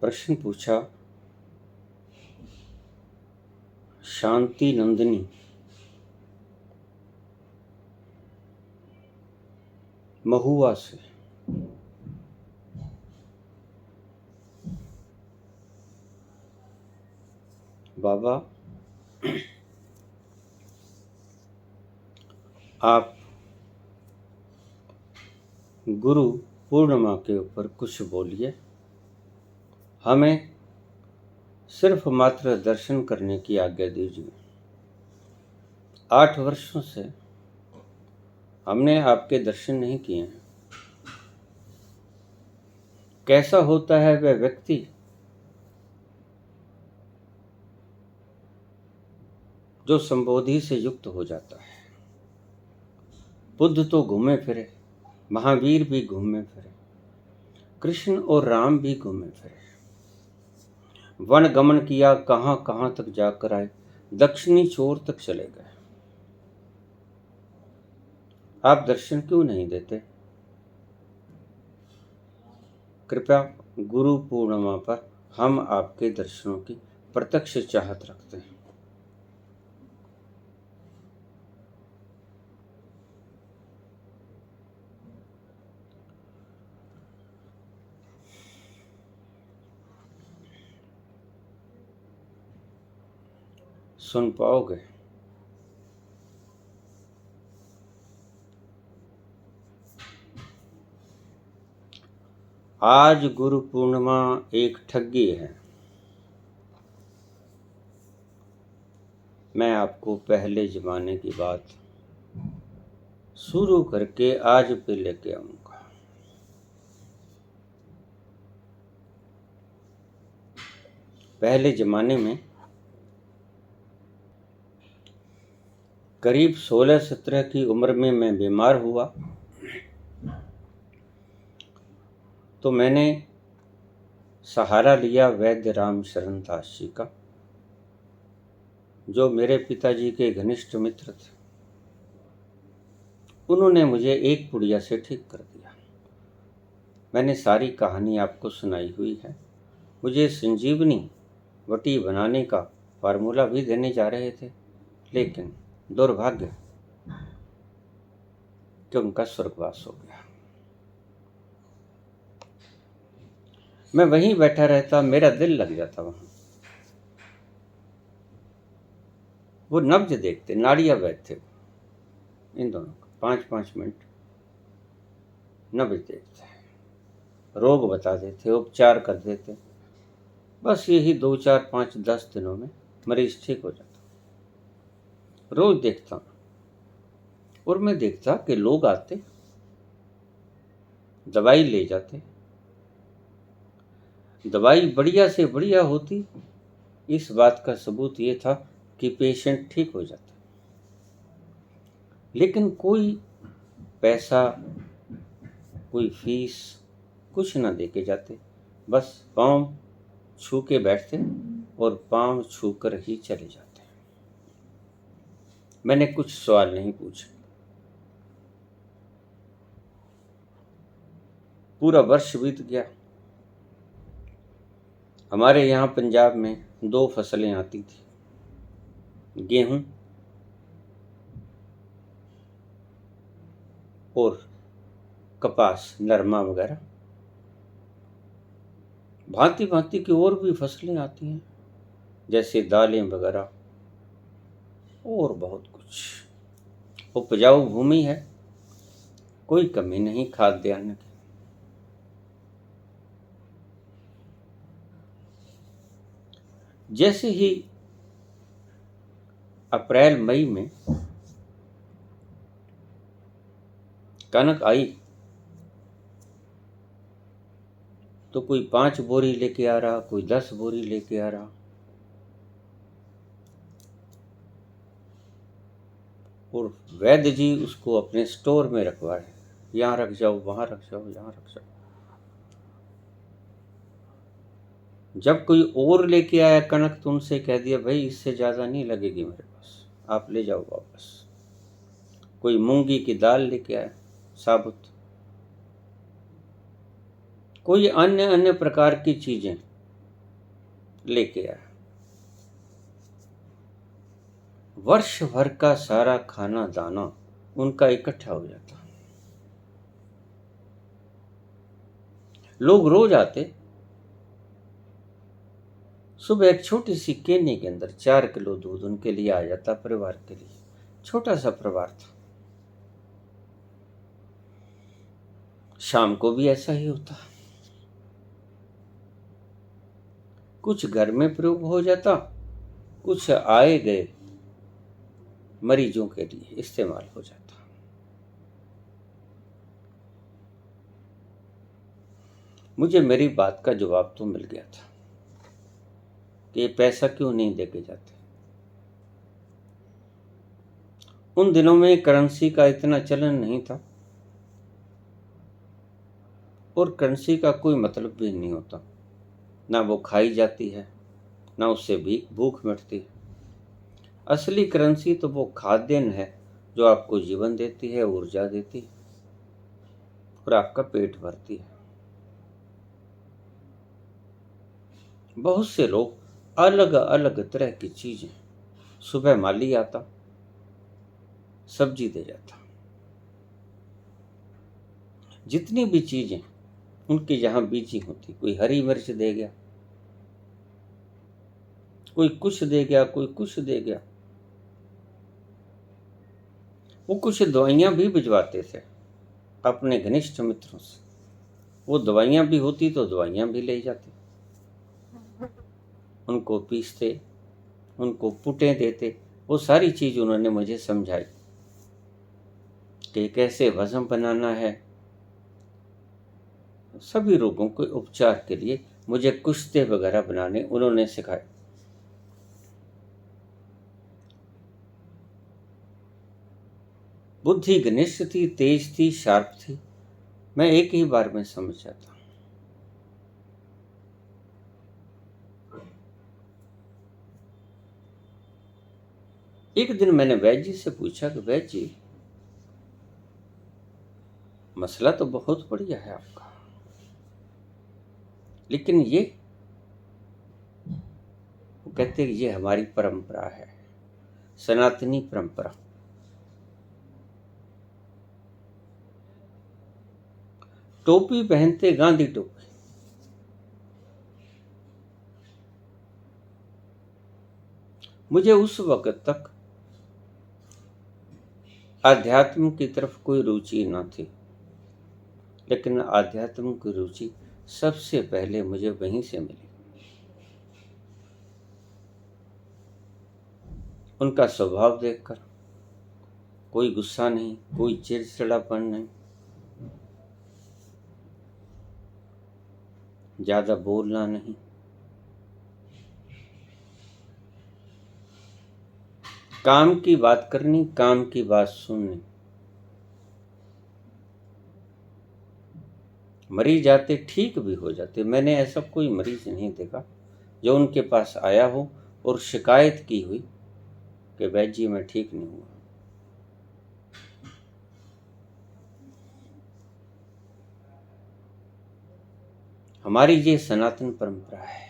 प्रश्न पूछा, शांति नंदिनी महुआ से, बाबा आप गुरु पूर्णिमा के ऊपर कुछ बोलिए। हमें सिर्फ मात्र दर्शन करने की आज्ञा दीजिए। 8 वर्षों से हमने आपके दर्शन नहीं किए हैं। कैसा होता है वह व्यक्ति जो संबोधि से युक्त हो जाता है। बुद्ध तो घूमे फिरे, महावीर भी घूमे फिरे, कृष्ण और राम भी घूमे फिरे, वन गमन किया, कहां कहां तक जाकर आए, दक्षिणी छोर तक चले गए। आप दर्शन क्यों नहीं देते? कृपया गुरु पूर्णिमा पर हम आपके दर्शनों की प्रत्यक्ष चाहत रखते हैं। सुन पाओगे? आज गुरु पूर्णिमा एक ठगी है। मैं आपको पहले जमाने की बात शुरू करके आज पे लेके आऊंगा। पहले जमाने में करीब 16-17 की उम्र में मैं बीमार हुआ तो मैंने सहारा लिया वैद्य राम शरण दास जी का, जो मेरे पिताजी के घनिष्ठ मित्र थे। उन्होंने मुझे एक पुड़िया से ठीक कर दिया। मैंने सारी कहानी आपको सुनाई हुई है। मुझे संजीवनी वटी बनाने का फार्मूला भी देने जा रहे थे, लेकिन दुर्भाग्य कि उनका स्वर्गवास हो गया। मैं वहीं बैठा रहता, मेरा दिल लग जाता वहां। वो नब्ज देखते, नाड़ियां बैठते इन दोनों का 5-5 मिनट नब्ज देखते, रोग बता देते, उपचार कर देते। बस यही 2-4-5-10 दिनों में मरीज ठीक हो जाता। रोज देखता और मैं देखता कि लोग आते, दवाई ले जाते, दवाई बढ़िया से बढ़िया होती। इस बात का सबूत ये था कि पेशेंट ठीक हो जाता, लेकिन कोई पैसा, कोई फीस कुछ ना दे के जाते। बस पाँव छू के बैठते और पाँव छू कर ही चले जाते। मैंने कुछ सवाल नहीं पूछे। पूरा वर्ष बीत गया। हमारे यहाँ पंजाब में 2 फसलें आती थी, गेहूं और कपास, नरमा वगैरह। भांति भांति की और भी फसलें आती हैं, जैसे दालें वगैरह और बहुत कुछ। उपजाऊ भूमि है, कोई कमी नहीं खाद्यान्न की। जैसे ही अप्रैल मई में कनक आई तो कोई 5 बोरी लेके आ रहा, कोई 10 बोरी लेके आ रहा। और वैद्य जी उसको अपने स्टोर में रखवाए, यहाँ रख जाओ, वहाँ रख जाओ, यहाँ रख जाओ। जब कोई और लेके आया कनक तो उनसे कह दिया, भाई इससे ज़्यादा नहीं लगेगी मेरे पास, आप ले जाओ वापस। कोई मूंगी की दाल लेके आया साबुत, कोई अन्य अन्य प्रकार की चीज़ें। लेके आया। वर्ष भर का सारा खाना दाना उनका इकट्ठा हो जाता। लोग रोज आते। सुबह एक छोटी सी केनी के अंदर 4 किलो दूध उनके लिए आ जाता, परिवार के लिए। छोटा सा परिवार था। शाम को भी ऐसा ही होता। कुछ घर में प्रयोग हो जाता, कुछ आए गए मरीजों के लिए इस्तेमाल हो जाता। मुझे मेरी बात का जवाब तो मिल गया था कि ये पैसा क्यों नहीं देके जाते। उन दिनों में करेंसी का इतना चलन नहीं था और करेंसी का कोई मतलब भी नहीं होता। ना वो खाई जाती है, ना उससे भी भूख मिटती है। असली करेंसी तो वो खाद्यान्न है जो आपको जीवन देती है, ऊर्जा देती है और आपका पेट भरती है। बहुत से लोग अलग अलग तरह की चीजें, सुबह माली आता, सब्जी दे जाता। जितनी भी चीजें उनकी जहां बीजी होती, कोई हरी मिर्च दे गया, कोई कुछ दे गया, कोई कुछ दे गया। वो कुछ दवाइयां भी भिजवाते थे अपने घनिष्ठ मित्रों से। वो दवाइयां भी होती तो दवाइयां भी ले जाते, उनको पीसते, उनको पुटें देते। वो सारी चीज उन्होंने मुझे समझाई कि कैसे भस्म बनाना है। सभी रोगों के उपचार के लिए मुझे कुश्ते वगैरह बनाने उन्होंने सिखाए। बुद्धि घनिष्ठ थी, तेज थी, शार्प थी। मैं एक ही बार में समझ जाता। एक दिन मैंने वैद्य जी से पूछा कि वैद्य जी, मसला तो बहुत बढ़िया है आपका, लेकिन ये, वो कहते हैं ये हमारी परंपरा है, सनातनी परंपरा। टोपी पहनते, गांधी टोपी। मुझे उस वक्त तक आध्यात्म की तरफ कोई रुचि न थी, लेकिन आध्यात्म की रुचि सबसे पहले मुझे वहीं से मिली। उनका स्वभाव देखकर, कोई गुस्सा नहीं, कोई चिड़चिड़ापन नहीं, ज्यादा बोलना नहीं, काम की बात करनी, काम की बात सुननी। मरीज आते, ठीक भी हो जाते। मैंने ऐसा कोई मरीज नहीं देखा जो उनके पास आया हो और शिकायत की हुई कि वैद्य जी मैं ठीक नहीं हुआ। हमारी ये सनातन परंपरा है।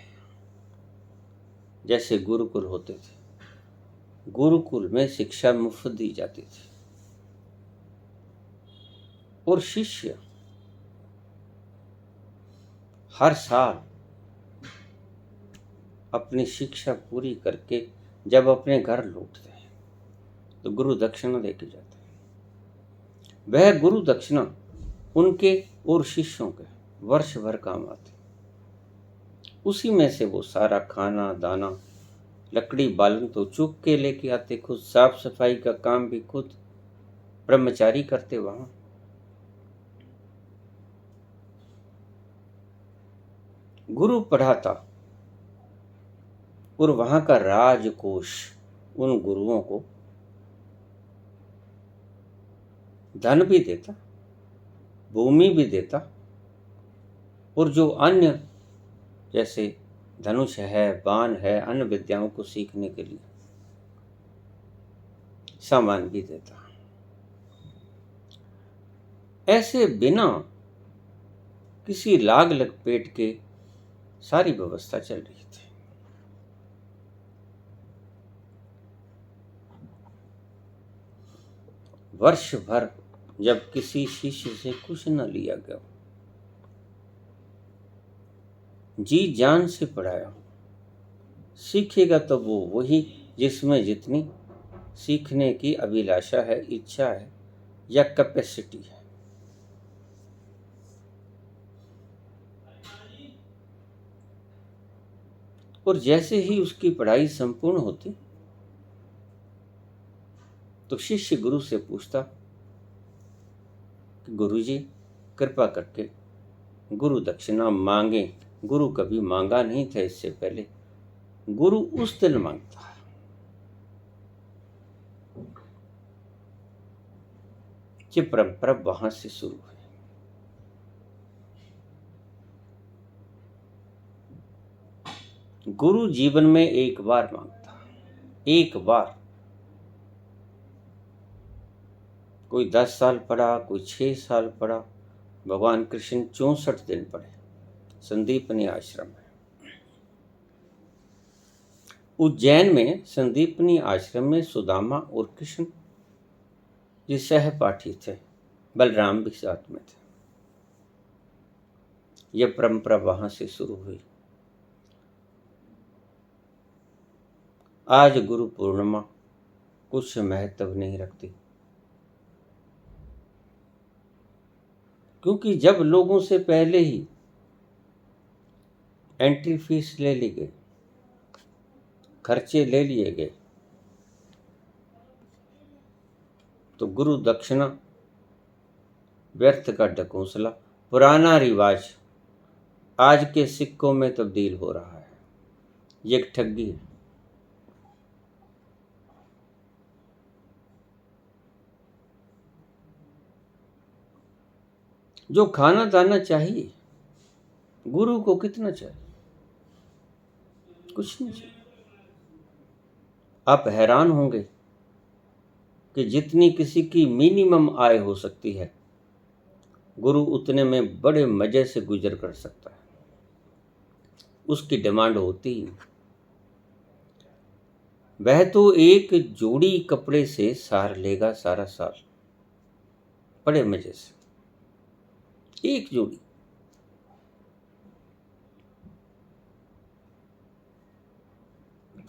जैसे गुरुकुल होते थे, गुरुकुल में शिक्षा मुफ्त दी जाती थी और शिष्य हर साल अपनी शिक्षा पूरी करके जब अपने घर लौटते हैं तो गुरु दक्षिणा देके जाते हैं। वह गुरु दक्षिणा उनके और शिष्यों के वर्ष भर काम आती। उसी में से वो सारा खाना दाना, लकड़ी बालन तो चुप के लेके आते, खुद साफ सफाई का काम भी खुद ब्रह्मचारी करते वहां। गुरु पढ़ाता और वहां का राजकोष उन गुरुओं को धन भी देता, भूमि भी देता और जो अन्य जैसे धनुष है, बाण है, अन्य विद्याओं को सीखने के लिए सामान भी देता। ऐसे बिना किसी लाग लपेट के सारी व्यवस्था चल रही थी। वर्ष भर जब किसी शिष्य से कुछ न लिया गया, जी जान से पढ़ाया, सीखेगा तो वो वही जिसमें जितनी सीखने की अभिलाषा है, इच्छा है या कैपेसिटी है। और जैसे ही उसकी पढ़ाई संपूर्ण होती तो शिष्य गुरु से पूछता कि गुरुजी कृपा करके गुरु दक्षिणा मांगे। गुरु कभी मांगा नहीं था इससे पहले, गुरु उस दिन मांगता। ये परंपरा वहां से शुरू हुई। गुरु जीवन में एक बार मांगता, एक बार। कोई 10 साल पढ़ा, कोई 6 साल पढ़ा। भगवान कृष्ण 64 दिन पढ़े संदीपनी आश्रम में। उज्जैन में संदीपनी आश्रम में सुदामा और कृष्ण ये सहपाठी थे, बलराम भी साथ में थे। यह परंपरा वहां से शुरू हुई। आज गुरु पूर्णिमा कुछ महत्व नहीं रखती, क्योंकि जब लोगों से पहले ही एंट्री फीस ले ली गई, खर्चे ले लिए गए, तो गुरु दक्षिणा व्यर्थ का ढकोसला, पुराना रिवाज आज के सिक्कों में तब्दील हो रहा है। ये एक ठगी है। जो खाना दाना चाहिए, गुरु को कितना चाहिए? कुछ नहीं चाहिए। आप हैरान होंगे कि जितनी किसी की मिनिमम आय हो सकती है, गुरु उतने में बड़े मजे से गुजर कर सकता है। उसकी डिमांड होती ही। वह तो एक जोड़ी कपड़े से सार लेगा सारा साल, बड़े मजे से। एक जोड़ी।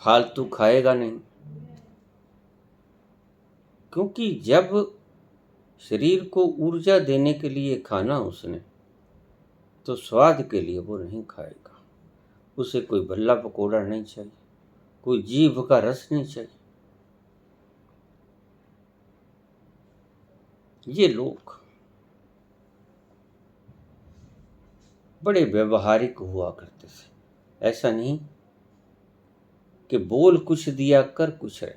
फालतू खाएगा नहीं, क्योंकि जब शरीर को ऊर्जा देने के लिए खाना उसने, तो स्वाद के लिए वो नहीं खाएगा। उसे कोई भल्ला पकौड़ा नहीं चाहिए, कोई जीभ का रस नहीं चाहिए। ये लोग बड़े व्यवहारिक हुआ करते थे। ऐसा नहीं कि बोल कुछ दिया कर कुछ रहे,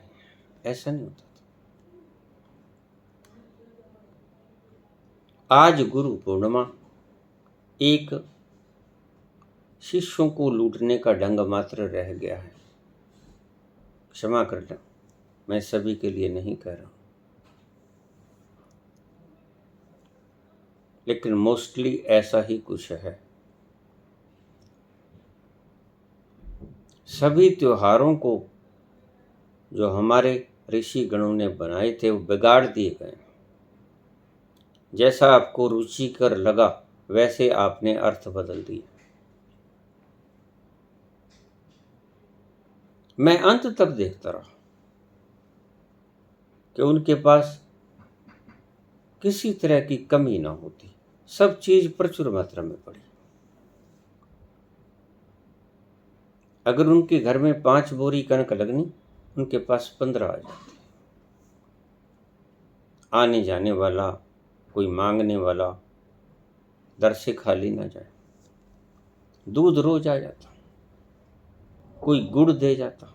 ऐसा नहीं होता था। आज गुरु पूर्णिमा एक शिष्यों को लूटने का ढंग मात्र रह गया है। क्षमा करना, मैं सभी के लिए नहीं कह रहा हूं, लेकिन मोस्टली ऐसा ही कुछ है। सभी त्योहारों को जो हमारे ऋषि गणों ने बनाए थे वो बिगाड़ दिए गए। जैसा आपको रुचिकर लगा वैसे आपने अर्थ बदल दिए। मैं अंत तक देखता रहा कि उनके पास किसी तरह की कमी ना होती, सब चीज प्रचुर मात्रा में पड़ी। अगर उनके घर में 5 बोरी कनक लगनी, उनके पास 15 आ जाते। आने जाने वाला, कोई मांगने वाला दर से खाली ना जाए। दूध रोज आ जाता, कोई गुड़ दे जाता,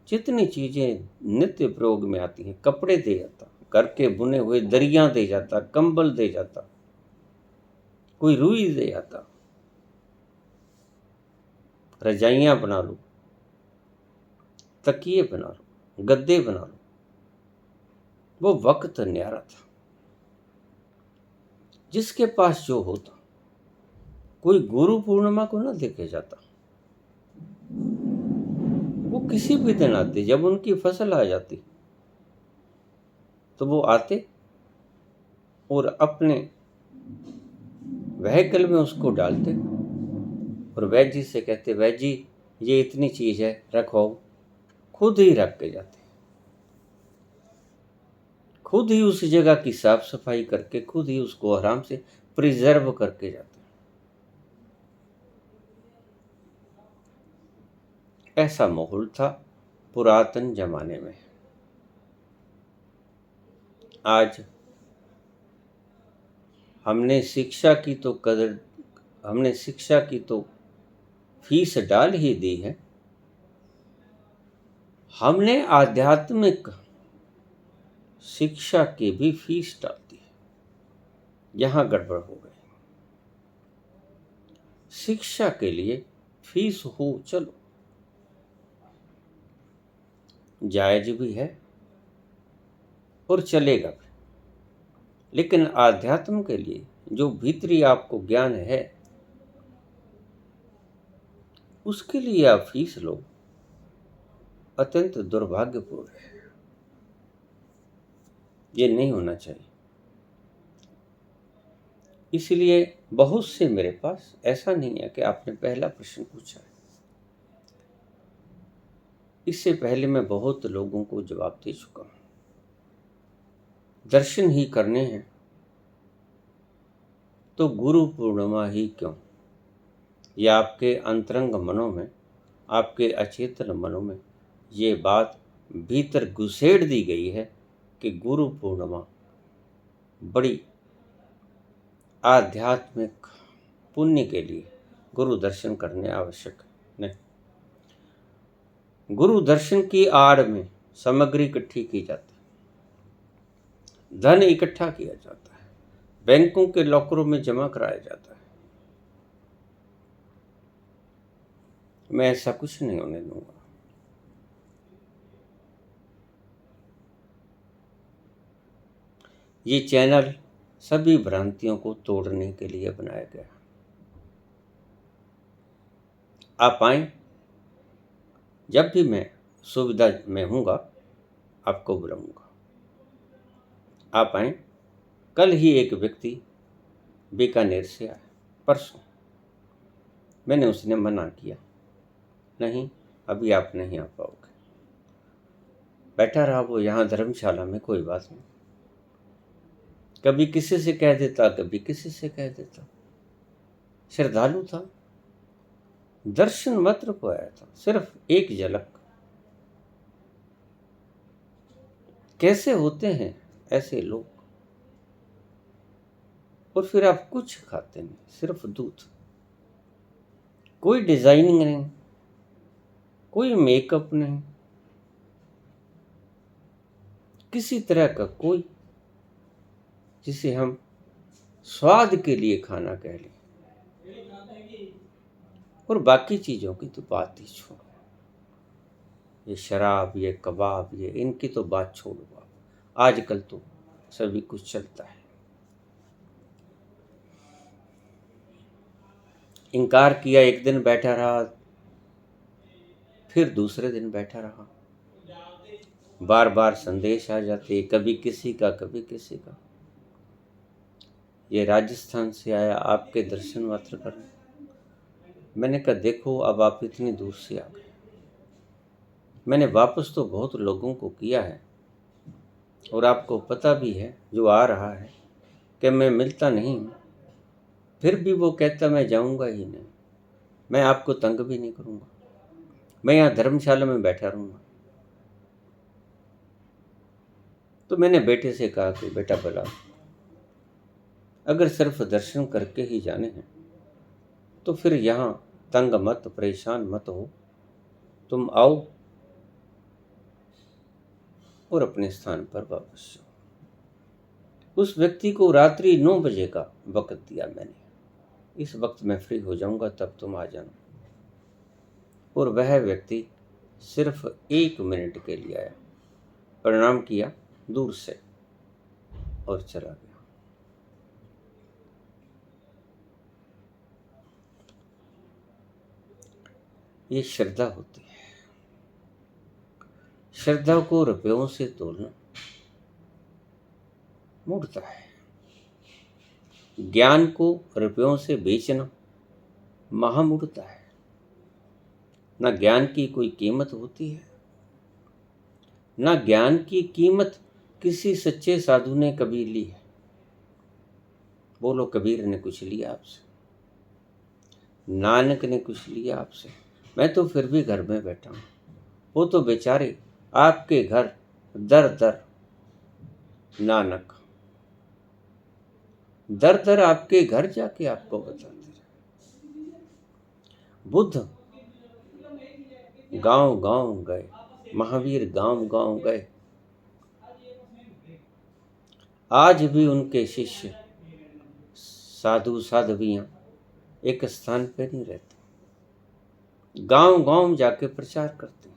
जितनी चीजें नित्य प्रयोग में आती हैं, कपड़े दे जाता, घर के बुने हुए दरिया दे जाता, कंबल दे जाता, कोई रुई दे जाता, रजाइयां बना लो, तकिए बना लो, गद्दे बना लो। वो वक्त न्यारा था। जिसके पास जो होता, कोई गुरु पूर्णिमा को ना देखे जाता। वो किसी भी दिन आते, जब उनकी फसल आ जाती, तो वो आते और अपने व्हीकल में उसको डालते और वैद जी से कहते, वैद जी ये इतनी चीज है, रखो। खुद ही रख के जाते, खुद ही उस जगह की साफ सफाई करके, खुद ही उसको आराम से प्रिजर्व करके जाते। ऐसा माहौल था पुरातन जमाने में। आज हमने शिक्षा की तो कदर, हमने शिक्षा की तो फीस डाल ही दी है, हमने आध्यात्मिक शिक्षा की भी फीस डाल दी है। यहां गड़बड़ हो गई। शिक्षा के लिए फीस हो, चलो जायज भी है और चलेगा भी, लेकिन आध्यात्म के लिए जो भीतरी आपको ज्ञान है उसके लिए आप फीस लो, अत्यंत दुर्भाग्यपूर्ण है। ये नहीं होना चाहिए। इसलिए बहुत से मेरे पास, ऐसा नहीं है कि आपने पहला प्रश्न पूछा है, इससे पहले मैं बहुत लोगों को जवाब दे चुका हूं। दर्शन ही करने हैं तो गुरु पूर्णिमा ही क्यों? ये आपके अंतरंग मनों में, आपके अचेतन मनों में ये बात भीतर घुसेड़ दी गई है कि गुरु पूर्णिमा बड़ी आध्यात्मिक पुण्य के लिए गुरु दर्शन करने आवश्यक है। नहीं, गुरु दर्शन की आड़ में सामग्री इकट्ठी की जाती है, धन इकट्ठा किया जाता है, बैंकों के लॉकरों में जमा कराया जाता है। मैं ऐसा कुछ नहीं होने दूंगा। ये चैनल सभी भ्रांतियों को तोड़ने के लिए बनाया गया। आप आए, जब भी मैं सुविधा में हूँगा आपको बुलाऊंगा। आप आए। कल ही एक व्यक्ति बीकानेर से आया, परसों। मैंने उसने मना किया, नहीं अभी आप नहीं आ पाओगे। बैठा रहा वो यहाँ धर्मशाला में, कोई बात नहीं। कभी किसी से कह देता, कभी किसी से कह देता। श्रद्धालु था, दर्शन मात्र को आया था, सिर्फ एक झलक। कैसे होते हैं ऐसे लोग? और फिर आप कुछ खाते नहीं, सिर्फ दूध। कोई डिजाइनिंग नहीं, कोई मेकअप नहीं, किसी तरह का कोई, जिसे हम स्वाद के लिए खाना कह लें। और बाकी चीजों की तो बात ही छोड़ो। ये शराब, ये कबाब, ये इनकी तो बात छोड़ो आप। आजकल तो सभी कुछ चलता है। इनकार किया, एक दिन बैठा रहा, फिर दूसरे दिन बैठा रहा। बार बार संदेश आ जाते, कभी किसी का कभी किसी का। ये राजस्थान से आया आपके दर्शन मात्र करने। मैंने कहा देखो, अब आप इतनी दूर से आ गए। मैंने वापस तो बहुत लोगों को किया है, और आपको पता भी है जो आ रहा है कि मैं मिलता नहीं हूँ, फिर भी वो कहता मैं जाऊँगा ही नहीं। मैं आपको तंग भी नहीं करूँगा, मैं यहाँ धर्मशाला में बैठा रहूँगा। तो मैंने बेटे से कहा कि बेटा भला, अगर सिर्फ दर्शन करके ही जाने हैं तो फिर यहाँ तंग मत, परेशान मत हो। तुम आओ और अपने स्थान पर वापस जाओ। उस व्यक्ति को रात्रि 9 बजे का वक्त दिया मैंने, इस वक्त मैं फ्री हो जाऊंगा, तब तुम आ जाना। और वह व्यक्ति सिर्फ 1 मिनट के लिए आया, प्रणाम किया दूर से और चला गया। ये श्रद्धा होती है। श्रद्धा को रुपयों से तोलना मुड़ता है। ज्ञान को रुपयों से बेचना महामूर्खता है। ना ज्ञान की कोई कीमत होती है, ना ज्ञान की कीमत किसी सच्चे साधु ने कभी ली है। बोलो, कबीर ने कुछ लिया आपसे? नानक ने कुछ लिया आपसे? मैं तो फिर भी घर में बैठा हूं, वो तो बेचारे आपके घर दर दर, नानक दर दर आपके घर जाके आपको बताते रहे। बुद्ध गांव गांव गए, महावीर गांव गांव गए, आज भी उनके शिष्य साधु साधवियां एक स्थान पे नहीं रहते, गांव गांव जाके प्रचार करते हैं।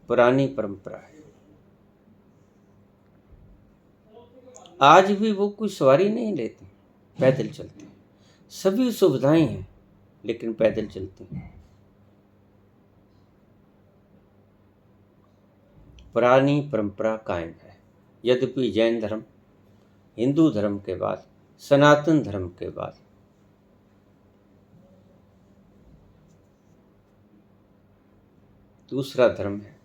पुरानी परंपरा है। आज भी वो कोई सवारी नहीं लेते, पैदल चलते हैं। सभी सुविधाएं हैं लेकिन पैदल चलते हैं। पुरानी परंपरा कायम है। यद्यपि जैन धर्म हिंदू धर्म के बाद, सनातन धर्म के बाद दूसरा धर्म है,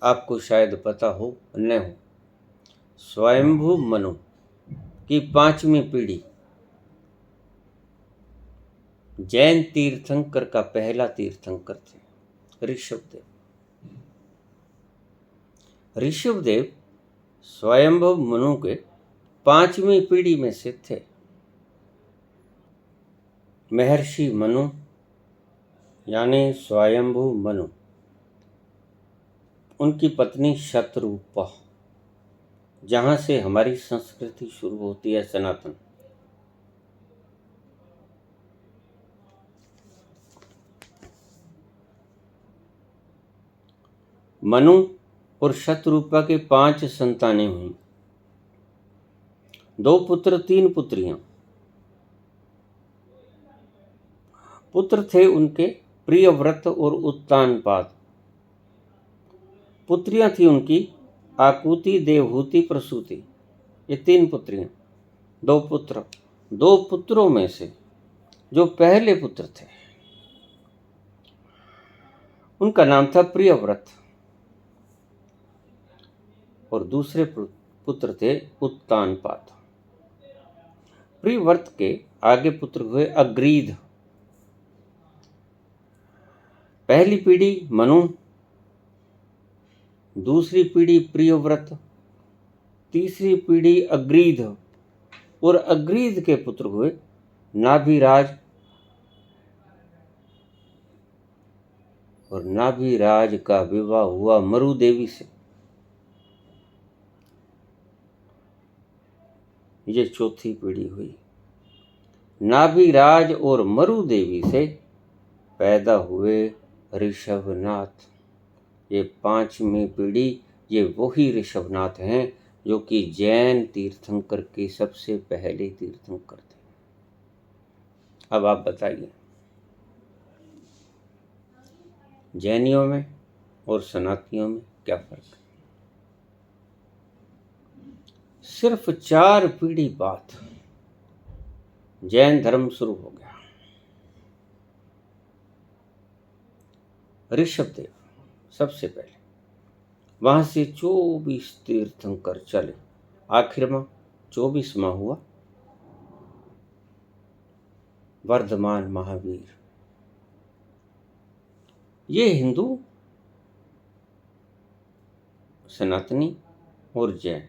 आपको शायद पता हो न हो, स्वयंभू मनु की 5वीं पीढ़ी जैन तीर्थंकर का पहला तीर्थंकर थे ऋषभदेव। ऋषभदेव स्वयंभू मनु के 5वीं पीढ़ी में से थे। महर्षि मनु यानी स्वयंभू मनु, उनकी पत्नी शतरूपा, जहां से हमारी संस्कृति शुरू होती है सनातन। मनु और शतरूपा के 5 संतानें हुई, 2 पुत्र 3 पुत्रियां। पुत्र थे उनके प्रियव्रत और उत्तानपाद। पुत्रियां थी उनकी आकुति, देवहूति, प्रसूति। ये 3 पुत्रियां, 2 पुत्र। 2 पुत्रों में से जो पहले पुत्र थे उनका नाम था प्रियव्रत और दूसरे पुत्र थे उत्तानपाद। प्रियव्रत के आगे पुत्र हुए अग्रीध। पहली पीढ़ी मनु, दूसरी पीढ़ी प्रियव्रत, तीसरी पीढ़ी अग्रीध और अग्रीध के पुत्र हुए नाभिराज और नाभिराज का विवाह हुआ मरु देवी से। ये चौथी पीढ़ी हुई। नाभिराज और मरु देवी से पैदा हुए ऋषभनाथ। ये 5वीं पीढ़ी, ये वही ऋषभनाथ हैं जो कि जैन तीर्थंकर के सबसे पहले तीर्थंकर थे। अब आप बताइए, जैनियों में और सनातनियों में क्या फर्क है? सिर्फ 4 पीढ़ी बाद जैन धर्म शुरू हो गया। ऋषभदेव सबसे पहले, वहां से 24 तीर्थंकर चले, आखिर में 24वां हुआ वर्धमान महावीर। ये हिंदू, सनातनी और जैन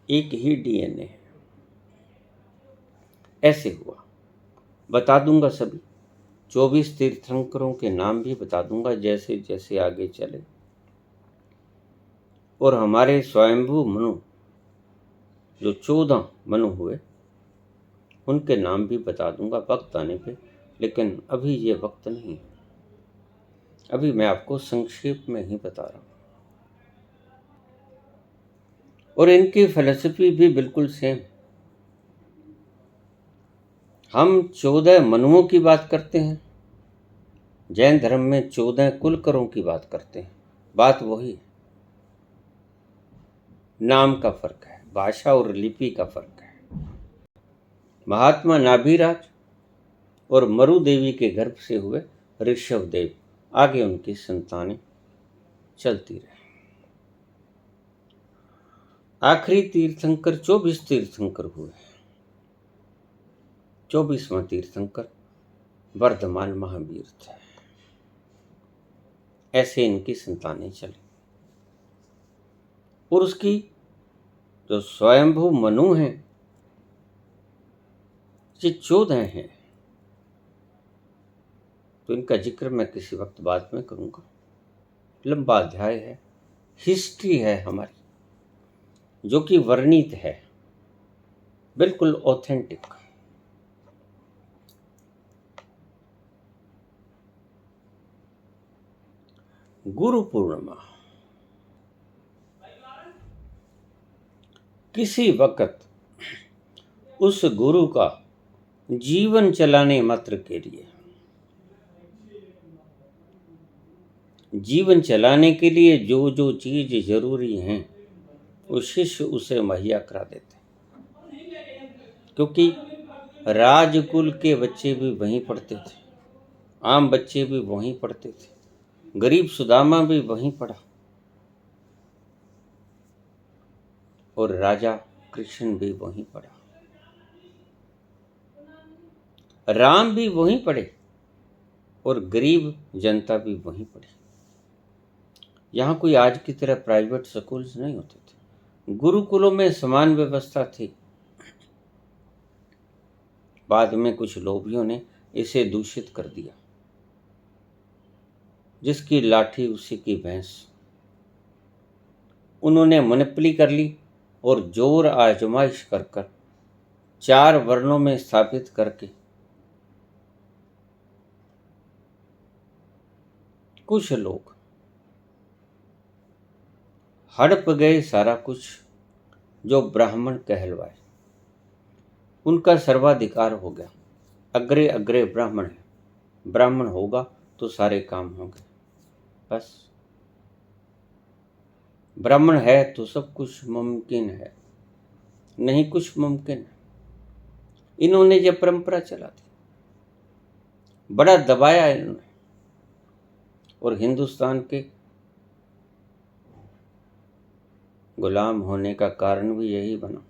एक ही डीएनए है। ऐसे हुआ। बता दूंगा सभी 24 तीर्थंकरों के नाम भी बता दूंगा जैसे जैसे आगे चले। और हमारे स्वयंभू मनु जो 14 मनु हुए उनके नाम भी बता दूंगा वक्त आने पे, लेकिन अभी ये वक्त नहीं। अभी मैं आपको संक्षेप में ही बता रहा हूं। और इनकी फिलॉसफी भी बिल्कुल सेम। हम 14 मनुओं की बात करते हैं, जैन धर्म में 14 कुलकरों की बात करते हैं। बात वही है। नाम का फर्क है, भाषा और लिपि का फर्क है। महात्मा नाभिराज और मरु देवी के गर्भ से हुए ऋषभ देव, आगे उनकी संतानें चलती रही। आखिरी तीर्थंकर 24 तीर्थंकर हुए। 24वां तीर्थंकर वर्धमान महावीर थे। ऐसे इनकी संतानें चली। और उसकी जो स्वयंभू मनु हैं, ये 14 हैं। तो इनका जिक्र मैं किसी वक्त बाद में करूंगा। लंबा अध्याय है, हिस्ट्री है हमारी, जो कि वर्णित है, बिल्कुल ऑथेंटिक। गुरु पूर्णिमा किसी वक्त उस गुरु का जीवन चलाने मात्र के लिए, जीवन चलाने के लिए जो जो चीज जरूरी हैं वो शिष्य उसे मुहैया करा देते, क्योंकि राजकुल के बच्चे भी वहीं पढ़ते थे, आम बच्चे भी वहीं पढ़ते थे, गरीब सुदामा भी वहीं पढ़ा, और राजा कृष्ण भी वहीं पढ़ा, राम भी वहीं पढ़े, और गरीब जनता भी वहीं पढ़ी। यहाँ कोई आज की तरह प्राइवेट स्कूल्स नहीं होते थे। गुरुकुलों में समान व्यवस्था थी। बाद में कुछ लोभियों ने इसे दूषित कर दिया। जिसकी लाठी उसी की भैंस। उन्होंने मनपली कर ली और जोर आजमाइश कर कर 4 वर्णों में स्थापित करके कुछ लोग हड़प गए सारा कुछ जो ब्राह्मण कहलवाए। उनका सर्वाधिकार हो गया। अग्रे अग्रे ब्राह्मण है, ब्राह्मण होगा तो सारे काम होंगे। बस ब्राह्मण है तो सब कुछ मुमकिन है, नहीं कुछ मुमकिन है। इन्होंने ये परंपरा चला दी, बड़ा दबाया इन्होंने, और हिंदुस्तान के गुलाम होने का कारण भी यही बना।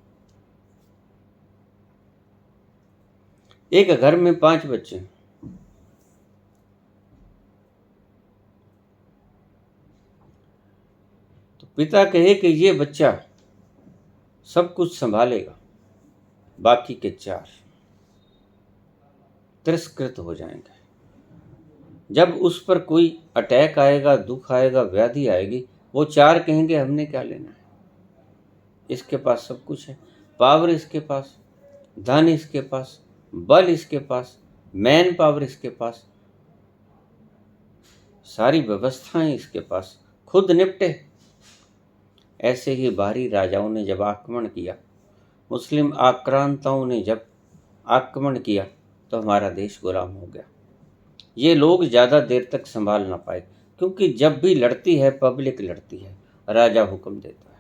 एक घर में 5 बच्चे, तो पिता कहे कि ये बच्चा सब कुछ संभालेगा, बाकी के 4 तिरस्कृत हो जाएंगे। जब उस पर कोई अटैक आएगा, दुख आएगा, व्याधि आएगी, वो 4 कहेंगे हमने क्या लेना है, इसके पास सब कुछ है, पावर इसके पास, धन इसके पास, बल इसके पास, मैन पावर इसके पास, सारी व्यवस्थाएं इसके पास, खुद निपटे। ऐसे ही बाहरी राजाओं ने जब आक्रमण किया, मुस्लिम आक्रांताओं ने जब आक्रमण किया, तो हमारा देश गुलाम हो गया। ये लोग ज़्यादा देर तक संभाल ना पाए, क्योंकि जब भी लड़ती है पब्लिक लड़ती है, राजा हुक्म देता है।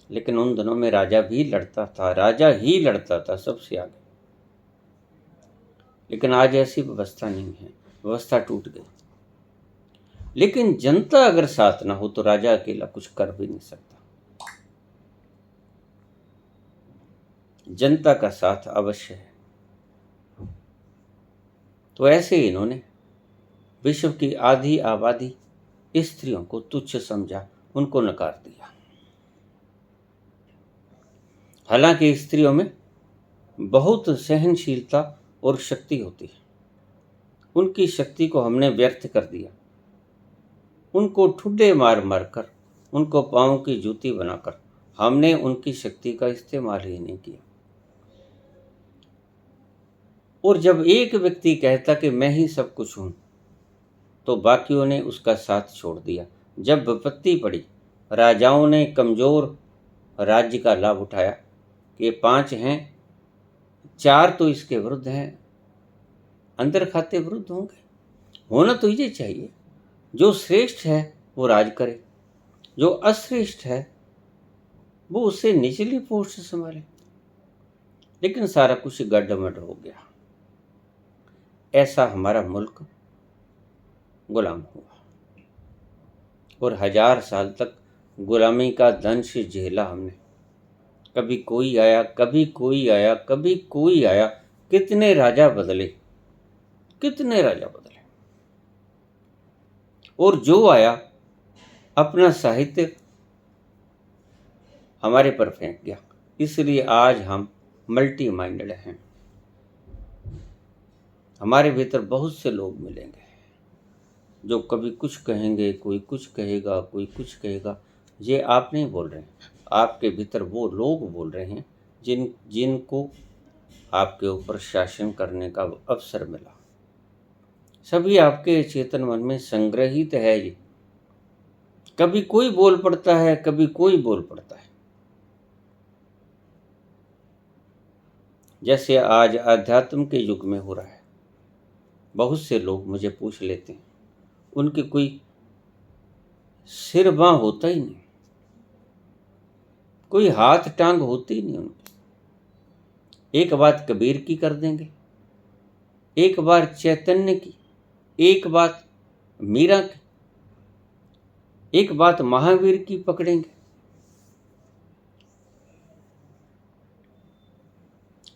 लेकिन उन दिनों में राजा भी लड़ता था, राजा ही लड़ता था सबसे आगे। लेकिन आज ऐसी व्यवस्था नहीं है, व्यवस्था टूट गई। लेकिन जनता अगर साथ ना हो तो राजा अकेला कुछ कर भी नहीं सकता। जनता का साथ अवश्य है। तो ऐसे इन्होंने विश्व की आधी आबादी स्त्रियों को तुच्छ समझा, उनको नकार दिया। हालांकि स्त्रियों में बहुत सहनशीलता और शक्ति होती है, उनकी शक्ति को हमने व्यर्थ कर दिया। उनको ठुड्डे मार मार कर, उनको पाँव की जूती बनाकर हमने उनकी शक्ति का इस्तेमाल ही नहीं किया। और जब एक व्यक्ति कहता कि मैं ही सब कुछ हूं, तो बाकियों ने उसका साथ छोड़ दिया। जब विपत्ति पड़ी, राजाओं ने कमजोर राज्य का लाभ उठाया कि 5 हैं, 4 तो इसके विरुद्ध हैं, अंदर खाते विरुद्ध होंगे। होना तो ये चाहिए, जो श्रेष्ठ है वो राज करे, जो अश्रेष्ठ है वो उससे निचली पोस्ट संभाले, लेकिन सारा कुछ गड्ढमड हो गया। ऐसा हमारा मुल्क गुलाम हुआ और 1000 साल तक गुलामी का दंश झेला हमने। कभी कोई आया, कभी कोई आया, कभी कोई आया, कितने राजा बदले, कितने राजा बदले, और जो आया अपना साहित्य हमारे पर फेंक गया। इसलिए आज हम मल्टी माइंडेड हैं। हमारे भीतर बहुत से लोग मिलेंगे जो कभी कुछ कहेंगे, कोई कुछ कहेगा, कोई कुछ कहेगा। ये आप नहीं बोल रहे हैं, आपके भीतर वो लोग बोल रहे हैं जिनको आपके ऊपर शासन करने का अवसर मिला। सभी आपके चेतन मन में संग्रहित है। ये कभी कोई बोल पड़ता है, कभी कोई बोल पड़ता है। जैसे आज अध्यात्म के युग में हो रहा है। बहुत से लोग मुझे पूछ लेते हैं, उनके कोई सिर बाँ होता ही नहीं, कोई हाथ टांग होती ही नहीं उनकी। एक बात कबीर की कर देंगे, एक बार चैतन्य की, एक बात मीरा की, एक बात महावीर की पकड़ेंगे।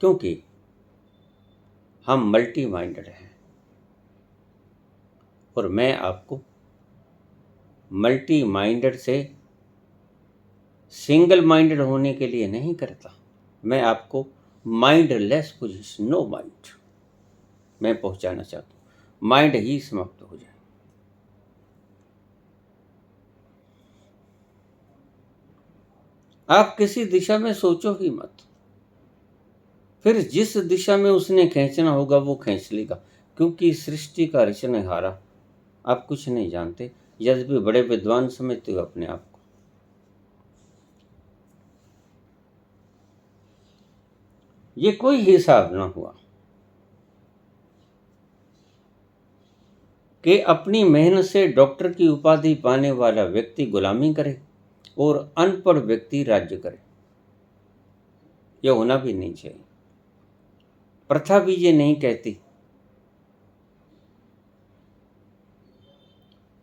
क्योंकि हम मल्टी माइंडेड हैं और मैं आपको मल्टी माइंडेड से सिंगल माइंडेड होने के लिए नहीं करता। मैं आपको माइंडलेस पोजीशन, नो माइंड, मैं पहुंचाना चाहता हूं। माइंड ही समाप्त हो जाए। आप किसी दिशा में सोचो ही मत, फिर जिस दिशा में उसने खींचना होगा वो खींच लेगा। क्योंकि सृष्टि का रचनहारा आप कुछ नहीं जानते, यद्यपि बड़े विद्वान समझते हो अपने आप को। ये कोई हिसाब ना हुआ कि अपनी मेहनत से डॉक्टर की उपाधि पाने वाला व्यक्ति गुलामी करे और अनपढ़ व्यक्ति राज्य करे। यह होना भी नहीं चाहिए। प्रथा भी ये नहीं कहती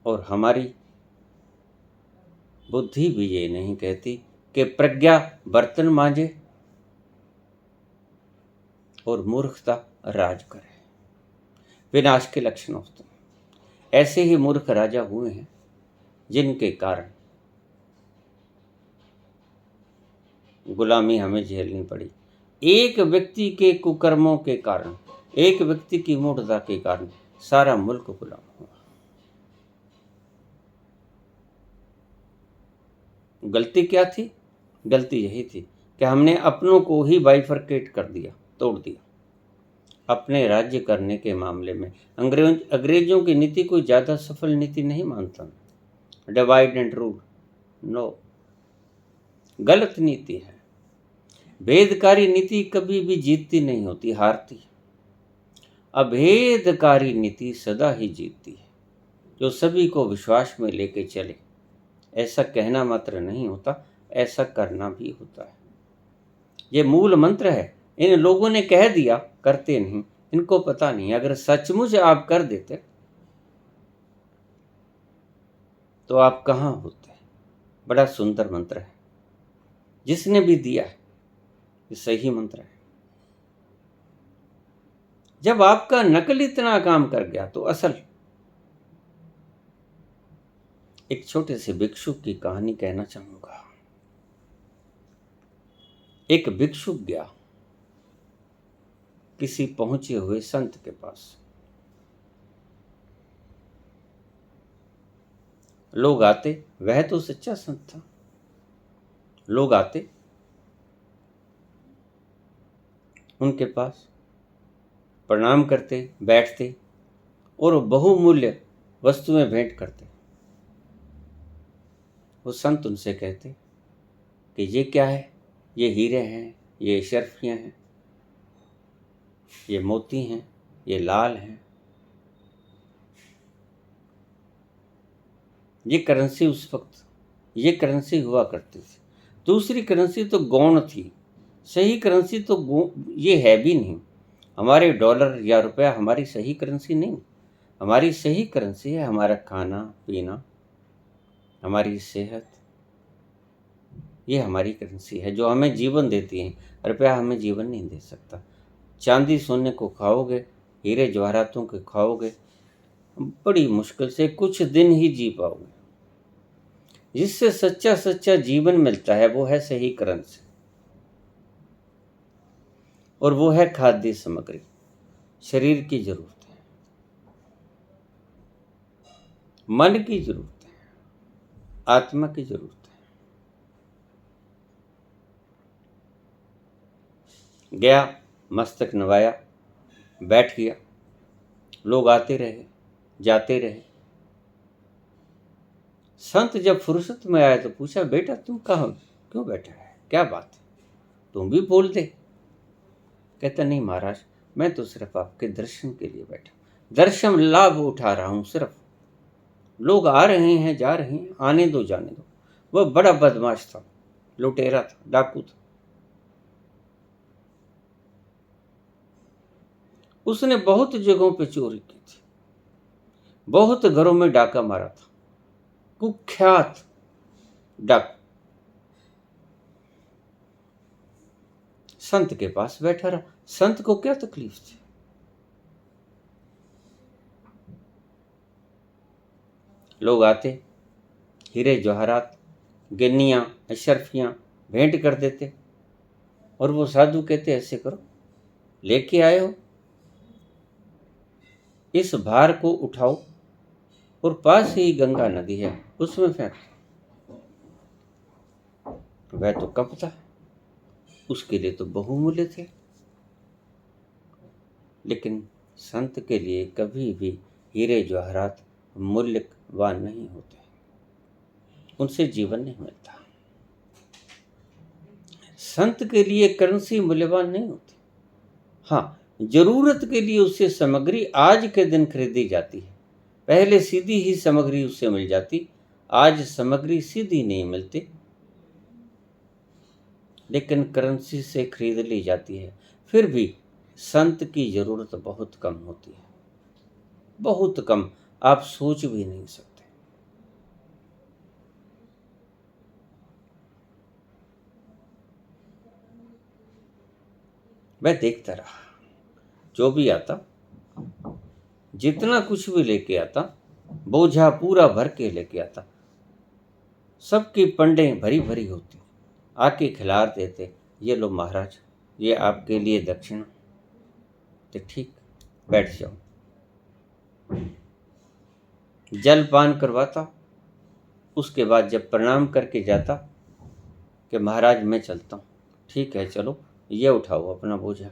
और हमारी बुद्धि भी ये नहीं कहती कि प्रज्ञा बर्तन मांजे और मूर्खता राज करे। विनाश के लक्षण होते हैं। ऐसे ही मूर्ख राजा हुए हैं जिनके कारण गुलामी हमें झेलनी पड़ी। एक व्यक्ति के कुकर्मों के कारण, एक व्यक्ति की मूढ़ता के कारण सारा मुल्क गुलाम हुआ। गलती क्या थी? गलती यही थी कि हमने अपनों को ही बाइफरकेट कर दिया, तोड़ दिया। अपने राज्य करने के मामले में अंग्रेजों की नीति कोई ज़्यादा सफल नीति नहीं मानता। डिवाइड एंड रूल, नो, गलत नीति है। भेदकारी नीति कभी भी जीतती नहीं होती, हारती है। अभेदकारी नीति सदा ही जीतती है, जो सभी को विश्वास में लेके चले। ऐसा कहना मात्र नहीं होता, ऐसा करना भी होता है। ये मूल मंत्र है। इन लोगों ने कह दिया, करते नहीं। इनको पता नहीं, अगर सचमुच आप कर देते तो आप कहाँ होते। बड़ा सुंदर मंत्र है, जिसने भी दिया है ये सही मंत्र है। जब आपका नकल इतना काम कर गया तो असल। एक छोटे से भिक्षुक की कहानी कहना चाहूंगा। एक भिक्षुक गया किसी पहुंचे हुए संत के पास। लोग आते, वह तो सच्चा संत था। लोग आते उनके पास, प्रणाम करते, बैठते और बहुमूल्य वस्तुएं भेंट करते। वो संत उनसे कहते कि ये क्या है? ये हीरे हैं, ये शर्फियाँ हैं, ये मोती हैं, ये लाल हैं। ये करेंसी उस वक्त, ये करेंसी हुआ करती थी। दूसरी करेंसी तो गौण थी, सही करेंसी तो ये है भी नहीं। हमारे डॉलर या रुपया हमारी सही करेंसी नहीं। हमारी सही करेंसी है हमारा खाना पीना, हमारी सेहत। ये हमारी करेंसी है जो हमें जीवन देती है। रुपया हमें जीवन नहीं दे सकता। चांदी सोने को खाओगे, हीरे जवाहरातों को खाओगे, बड़ी मुश्किल से कुछ दिन ही जी पाओगे। जिससे सच्चा सच्चा जीवन मिलता है वो है सही करेंसी, और वो है खाद्य सामग्री। शरीर की जरूरत है, मन की जरूरत है, आत्मा की जरूरत है। गया, मस्तक नवाया, बैठ गया। लोग आते रहे, जाते रहे। संत जब फुर्सत में आया तो पूछा, बेटा तुम कहाँ क्यों बैठा है, क्या बात है, तुम भी बोल दे। कहता, नहीं महाराज, मैं तो सिर्फ आपके दर्शन के लिए बैठा, दर्शन लाभ उठा रहा हूं सिर्फ। लोग आ रहे हैं जा रहे हैं, आने दो जाने दो। वह बड़ा बदमाश था, लुटेरा था, डाकू था। उसने बहुत जगहों पे चोरी की थी, बहुत घरों में डाका मारा था, कुख्यात डाकू। संत के पास बैठा रहा। संत को क्या तकलीफ थी? लोग आते, हीरे जवाहरात, गिन्नियां, अशरफियां भेंट कर देते, और वो साधु कहते, ऐसे करो, लेके आए हो, इस भार को उठाओ और पास ही गंगा नदी है उसमें फेंक। वह तो कप था, उसके लिए तो बहुमूल्य थे, लेकिन संत के लिए कभी भी हीरे जवाहरात मूल्यवान नहीं होते, उनसे जीवन नहीं मिलता। संत के लिए करेंसी मूल्यवान नहीं होती। हाँ, जरूरत के लिए उससे सामग्री आज के दिन खरीदी जाती है। पहले सीधी ही सामग्री उससे मिल जाती, आज सामग्री सीधी नहीं मिलती, लेकिन करेंसी से खरीद ली जाती है। फिर भी संत की जरूरत बहुत कम होती है, बहुत कम, आप सोच भी नहीं सकते। मैं देखता रहा, जो भी आता, जितना कुछ भी लेके आता, बोझा पूरा भर के लेके आता, सबकी पंडें भरी भरी होती, आके खिला देते, ये लो महाराज, ये आपके लिए दक्षिणा। तो ठीक, बैठ जाओ। जल पान करवाता, उसके बाद जब प्रणाम करके जाता कि महाराज मैं चलता हूँ। ठीक है चलो, ये उठाओ अपना बोझा।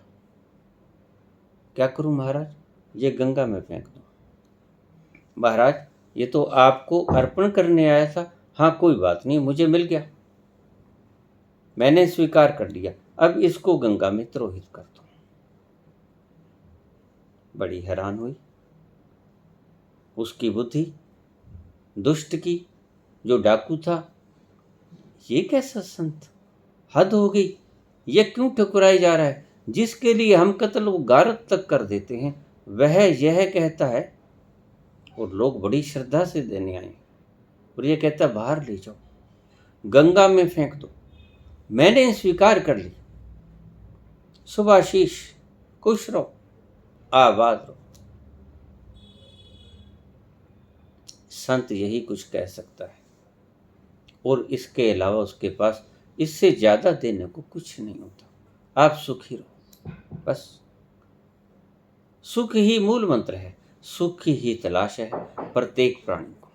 क्या करूं महाराज? ये गंगा में फेंक दो। महाराज ये तो आपको अर्पण करने आया था। हाँ कोई बात नहीं, मुझे मिल गया, मैंने स्वीकार कर लिया, अब इसको गंगा में त्रोहित कर दो। बड़ी हैरान हुई उसकी बुद्धि, दुष्ट की, जो डाकू था। ये कैसा संत, हद हो गई, ये क्यों ठुकराया जा रहा है? जिसके लिए हम कत्ल व गारत तक कर देते हैं वह यह कहता है, और लोग बड़ी श्रद्धा से देने आए, और ये कहता है बाहर ले जाओ, गंगा में फेंक दो, मैंने स्वीकार कर ली, शुभाशीष, खुश रहो, आबाद रहो। संत यही कुछ कह सकता है, और इसके अलावा उसके पास इससे ज्यादा देने को कुछ नहीं होता। आप सुखी रहो, बस सुख ही मूल मंत्र है, सुख ही तलाश है प्रत्येक प्राणी को।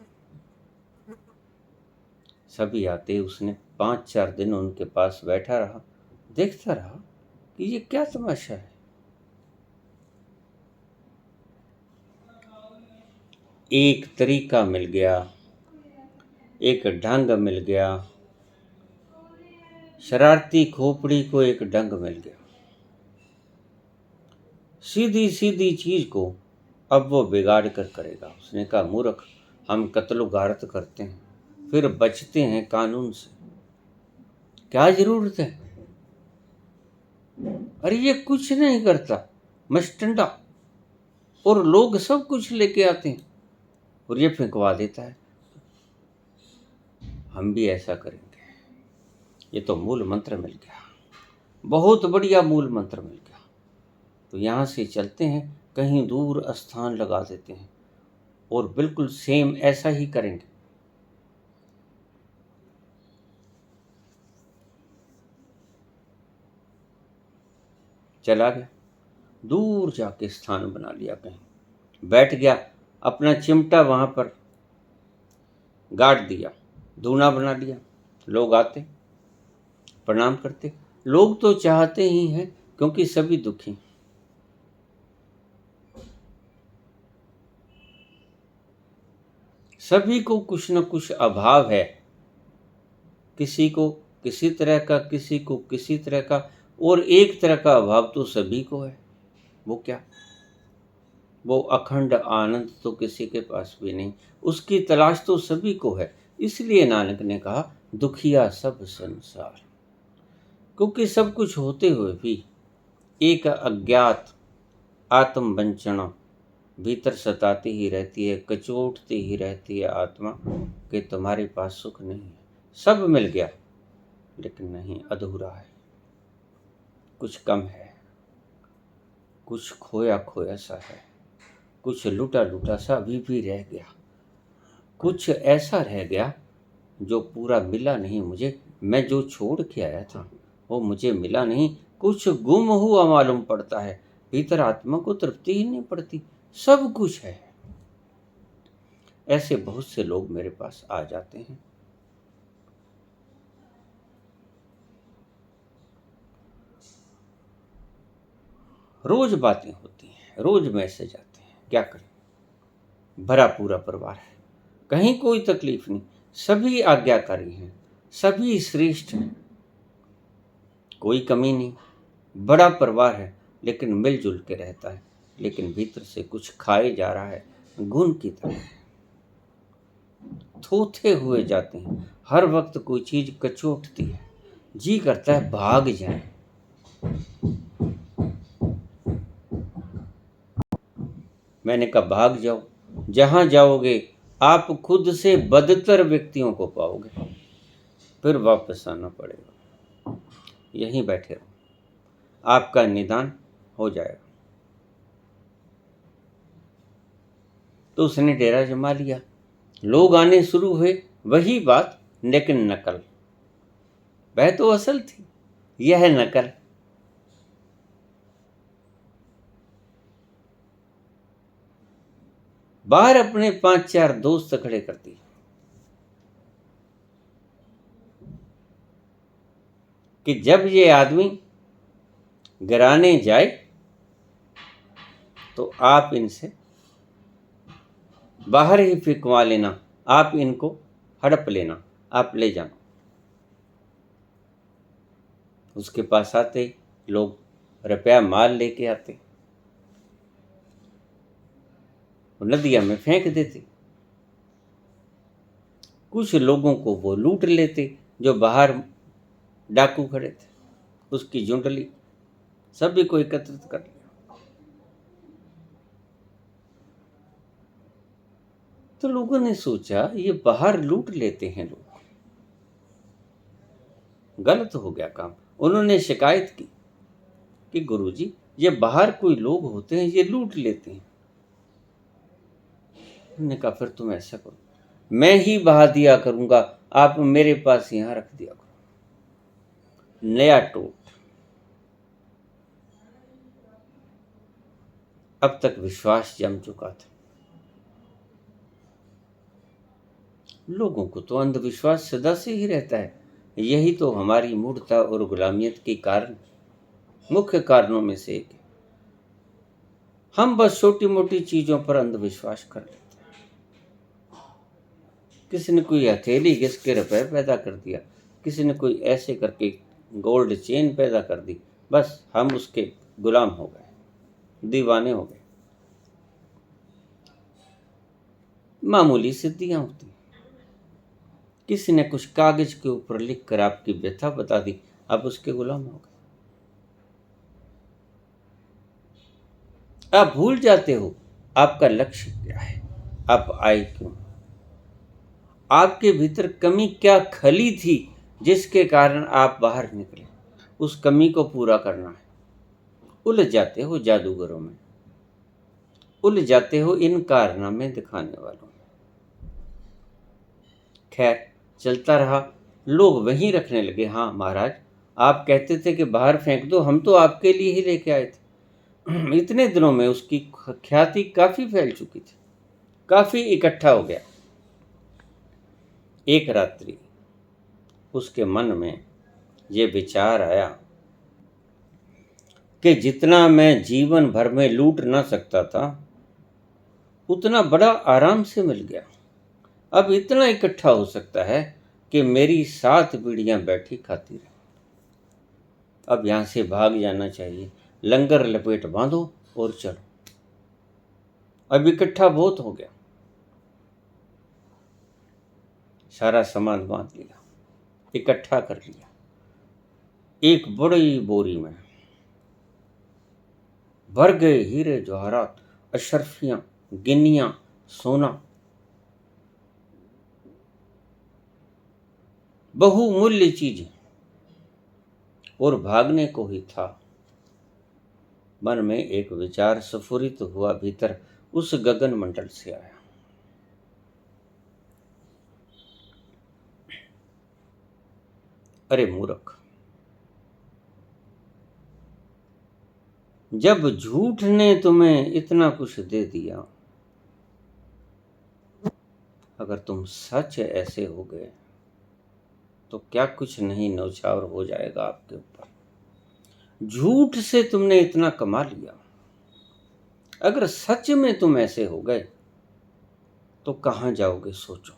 सभी आते, उसने 5-4 दिन उनके पास बैठा रहा, देखता रहा कि ये क्या तमाशा है। एक तरीका मिल गया, एक ढंग मिल गया, शरारती खोपड़ी को एक ढंग मिल गया। सीधी सीधी चीज को अब वो बिगाड़ कर करेगा। उसने कहा मूर्ख, हम कत्लो गारत करते हैं, फिर बचते हैं कानून से, क्या जरूरत है? अरे ये कुछ नहीं करता, मस्टंडा, और लोग सब कुछ लेके आते हैं और ये फेंकवा देता है। हम भी ऐसा करेंगे। ये तो मूल मंत्र मिल गया, बहुत बढ़िया मूल मंत्र मिल गया। तो यहाँ से चलते हैं, कहीं दूर स्थान लगा देते हैं और बिल्कुल सेम ऐसा ही करेंगे। चला गया, दूर जाके स्थान बना लिया, कहीं बैठ गया, अपना चिमटा वहां पर गाड़ दिया, दूना बना लिया। लोग आते, प्रणाम करते। लोग तो चाहते ही हैं, क्योंकि सभी दुखी, सभी को कुछ न कुछ अभाव है, किसी को किसी तरह का, किसी को किसी तरह का, और एक तरह का अभाव तो सभी को है। वो क्या? वो अखंड आनंद तो किसी के पास भी नहीं, उसकी तलाश तो सभी को है। इसलिए नानक ने कहा दुखिया सब संसार, क्योंकि सब कुछ होते हुए भी एक अज्ञात आत्मवंचना भीतर सताती ही रहती है, कचोटती ही रहती है आत्मा कि तुम्हारे पास सुख नहीं है। सब मिल गया लेकिन नहीं, अधूरा है, कुछ कम है, कुछ खोया खोया सा है, कुछ लूटा लूटा सा अभी भी रह गया, कुछ ऐसा रह गया जो पूरा मिला नहीं मुझे। मैं जो छोड़ के आया था वो मुझे मिला नहीं, कुछ गुम हुआ मालूम पड़ता है, भीतर आत्मा को तृप्ति ही नहीं पड़ती। सब कुछ है। ऐसे बहुत से लोग मेरे पास आ जाते हैं। रोज बातें होती हैं, रोज मैसेज आते हैं, क्या करें, भरा पूरा परिवार है, कहीं कोई तकलीफ नहीं, सभी आज्ञाकारी हैं, सभी श्रेष्ठ हैं, कोई कमी नहीं, बड़ा परिवार है, लेकिन मिलजुल के रहता है, लेकिन भीतर से कुछ खाए जा रहा है, घुन की तरह थोथे हुए जाते हैं। हर वक्त कोई चीज कचोटती है, जी करता है भाग जाए। मैंने कहा भाग जाओ, जहां जाओगे आप खुद से बदतर व्यक्तियों को पाओगे, फिर वापस आना पड़ेगा। यहीं बैठे रहो, आपका निदान हो जाएगा। तो उसने डेरा जमा लिया, लोग आने शुरू हुए, वही बात लेकिन नकल। वह तो असल थी, यह नकल। बाहर अपने 5-4 दोस्त खड़े कर दिए कि जब ये आदमी गिराने जाए तो आप इनसे बाहर ही फेंकवा लेना, आप इनको हड़प लेना, आप ले जाना। उसके पास आते लोग, रुपया माल लेके आते, नदिया में फेंक देते। कुछ लोगों को वो लूट लेते जो बाहर डाकू खड़े थे, उसकी जुंडली सभी को एकत्रित कर लिया। तो लोगों ने सोचा ये बाहर लूट लेते हैं लोग, गलत हो गया काम। उन्होंने शिकायत की कि गुरुजी ये बाहर कोई लोग होते हैं, ये लूट लेते हैं। उन्होंने कहा फिर तुम ऐसा करो, मैं ही बहा दिया करूंगा, आप मेरे पास यहां रख दिया करो। नया टोट। अब तक विश्वास जम चुका था, लोगों को तो अंधविश्वास सदा से ही रहता है। यही तो हमारी मूढ़ता और गुलामियत के कारण, मुख्य कारणों में से एक है। हम बस छोटी मोटी चीजों पर अंधविश्वास कर लेते हैं। किसी ने कोई हथेली घिस के रुपए पैदा कर दिया, किसी ने कोई ऐसे करके गोल्ड चेन पैदा कर दी, बस हम उसके गुलाम हो गए, दीवाने हो गए। मामूली सिद्धियां होती, किसी ने कुछ कागज के ऊपर लिखकर आपकी व्यथा बता दी, आप उसके गुलाम हो गए। आप भूल जाते हो आपका लक्ष्य क्या है, आप आए क्यों, आपके भीतर कमी क्या खली थी जिसके कारण आप बाहर निकले। उस कमी को पूरा करना है। उलझ जाते हो जादूगरों में, उलझ जाते हो इन कारनामे दिखाने वालों में। खैर चलता रहा। लोग वहीं रखने लगे, हाँ महाराज आप कहते थे कि बाहर फेंक दो, हम तो आपके लिए ही लेके आए थे। इतने दिनों में उसकी ख्याति काफी फैल चुकी थी, काफी इकट्ठा हो गया। एक रात्रि उसके मन में ये विचार आया कि जितना मैं जीवन भर में लूट ना सकता था उतना बड़ा आराम से मिल गया। अब इतना इकट्ठा हो सकता है कि मेरी 7 पीढ़ियां बैठी खाती रहे। अब यहां से भाग जाना चाहिए, लंगर लपेट बांधो और चलो। अब इकट्ठा बहुत हो गया। सारा सामान बांध लिया, इकट्ठा कर लिया। एक बड़ी बोरी में भर गए हीरे जवाहरात, अशरफियां, गिन्नियां, सोना, बहुमूल्य चीजें। और भागने को ही था। मन में एक विचार स्फुरित हुआ, भीतर उस गगन मंडल से आया। अरे मूर्ख, जब झूठ ने तुम्हें इतना कुछ दे दिया, अगर तुम सच ऐसे हो गए तो क्या कुछ नहीं न्यौछावर हो जाएगा आपके ऊपर। झूठ से तुमने इतना कमा लिया, अगर सच में तुम ऐसे हो गए तो कहां जाओगे सोचो।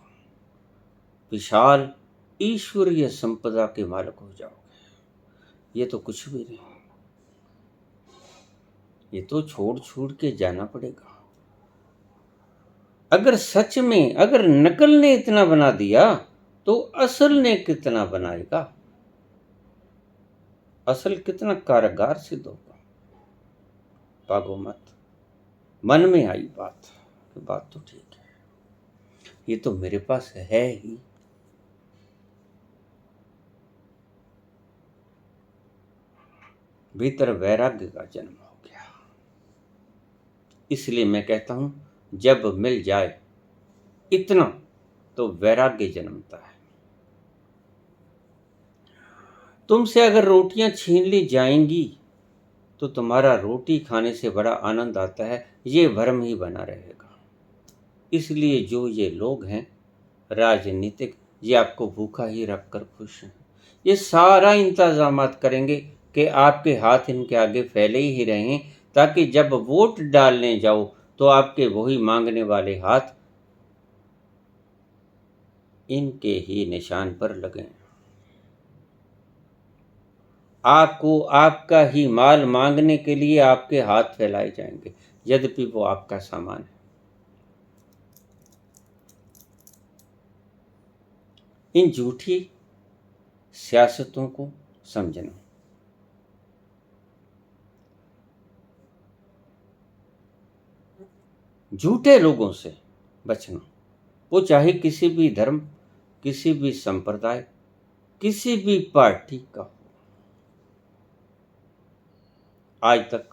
विशाल ईश्वरीय संपदा के मालिक हो जाओगे। ये तो कुछ भी नहीं, ये तो छोड़ छूड़ के जाना पड़ेगा। अगर सच में, अगर नकल ने इतना बना दिया तो असल ने कितना बनाएगा। असल कितना कारगर सिद्ध होगा। भागो मत। मन में आई बात कि बात तो ठीक है, ये तो मेरे पास है ही। भीतर वैराग्य का जन्म हो गया। इसलिए मैं कहता हूं, जब मिल जाए इतना तो वैराग्य जन्मता है। तुमसे अगर रोटियां छीन ली जाएंगी तो तुम्हारा रोटी खाने से बड़ा आनंद आता है, ये भ्रम ही बना रहेगा। इसलिए जो ये लोग हैं राजनीतिक, ये आपको भूखा ही रखकर खुश हैं। ये सारा इंतजामात करेंगे कि आपके हाथ इनके आगे फैले ही रहें, ताकि जब वोट डालने जाओ तो आपके वही मांगने वाले हाथ इनके ही निशान पर लगे। आपको आपका ही माल मांगने के लिए आपके हाथ फैलाए जाएंगे, यद्यपि वो आपका सामान है। इन झूठी सियासतों को समझना, झूठे लोगों से बचना। वो चाहे किसी भी धर्म, किसी भी संप्रदाय, किसी भी पार्टी का हो। आज तक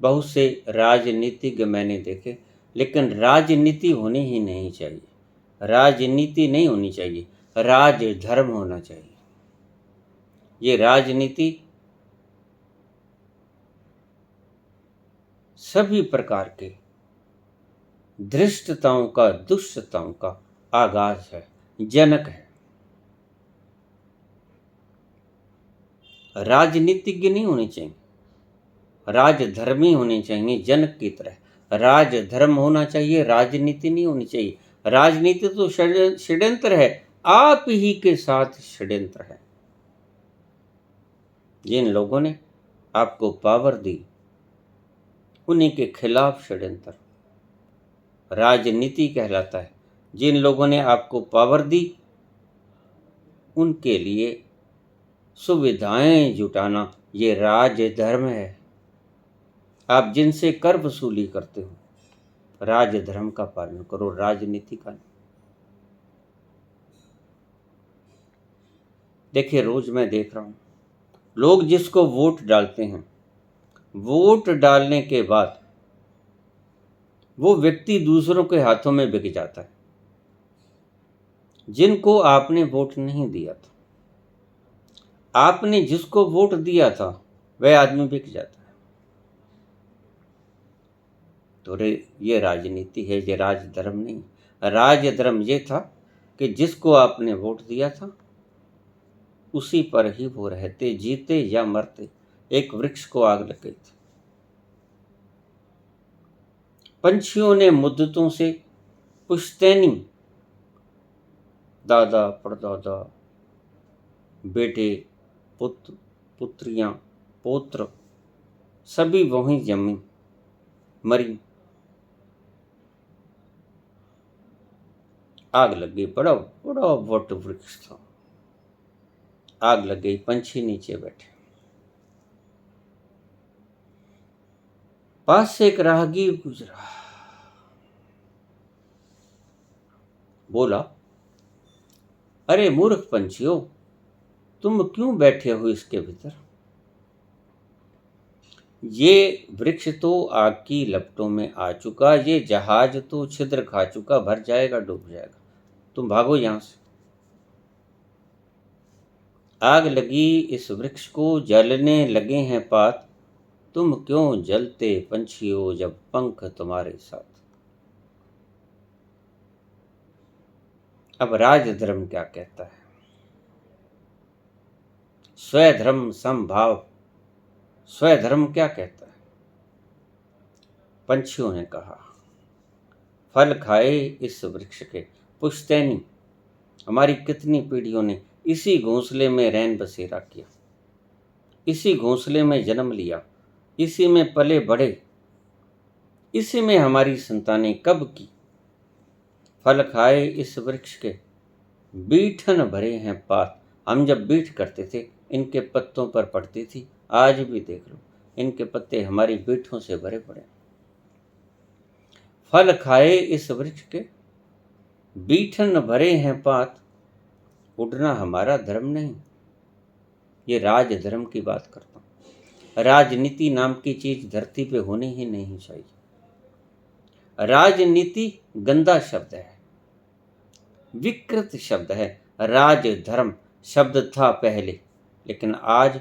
बहुत से राजनीतिज्ञ मैंने देखे, लेकिन राजनीति होनी ही नहीं चाहिए। राजनीति नहीं होनी चाहिए, राजधर्म होना चाहिए। ये राजनीति सभी प्रकार के धृष्टताओं का, दुष्टताओं का आगाज है, जनक है। राजनीतिज्ञ नहीं होने चाहिए, राजधर्मी होने चाहिए, जनक की तरह। राजधर्म होना चाहिए, राजनीति नहीं होनी चाहिए। राजनीति तो षड्यंत्र है, आप ही के साथ षड्यंत्र है। जिन लोगों ने आपको पावर दी उन्हीं के खिलाफ षड्यंत्र राजनीति कहलाता है। जिन लोगों ने आपको पावर दी उनके लिए सुविधाएं जुटाना ये राज धर्म है। आप जिनसे कर वसूली करते हो राज धर्म का पालन करो, राजनीति का नहीं। देखिए, रोज मैं देख रहा हूं लोग जिसको वोट डालते हैं, वोट डालने के बाद वो व्यक्ति दूसरों के हाथों में बिक जाता है। जिनको आपने वोट नहीं दिया था, आपने जिसको वोट दिया था वह आदमी बिक जाता है। तो ये राजनीति है, ये राजधर्म नहीं। राजधर्म ये था कि जिसको आपने वोट दिया था उसी पर ही वो रहते, जीते या मरते। एक वृक्ष को आग लग गई थी, पंछियों ने मुद्दतों से पुश्तैनी, दादा परदादा, बेटे, पुत्र, पुत्रियां, पोत्र सभी वहीं जमी मरी। आग लग गई, बड़ा बड़ा वट वृक्ष था, आग लग गई, पंछी नीचे बैठे। पास से एक राहगीर गुजरा, बोला, अरे मूर्ख पंछियों, तुम क्यों बैठे हो इसके भीतर? ये वृक्ष तो आग की लपटों में आ चुका, ये जहाज तो छिद्र खा चुका, भर जाएगा, डूब जाएगा, तुम भागो यहां से। आग लगी इस वृक्ष को, जलने लगे हैं पात, तुम क्यों जलते पंछियों जब पंख तुम्हारे साथ। अब राजधर्म क्या कहता है? स्वधर्म समभाव, स्वधर्म क्या कहता है? पंछियों ने कहा, फल खाए इस वृक्ष के पुश्तैनी, हमारी कितनी पीढ़ियों ने इसी घोंसले में रैन बसेरा किया, इसी घोंसले में जन्म लिया, इसी में पले बढ़े, इसी में हमारी संतानें कब की। फल खाए इस वृक्ष के बीठन भरे हैं पात, हम जब बीठ करते थे इनके पत्तों पर पड़ती थी, आज भी देख लो इनके पत्ते हमारी बीठों से भरे पड़े। फल खाए इस वृक्ष के बीठन भरे हैं पात, उड़ना हमारा धर्म नहीं। ये राजधर्म की बात करता हूं। राजनीति नाम की चीज धरती पे होनी ही नहीं चाहिए। राजनीति गंदा शब्द है, विकृत शब्द है। राजधर्म शब्द था पहले, लेकिन आज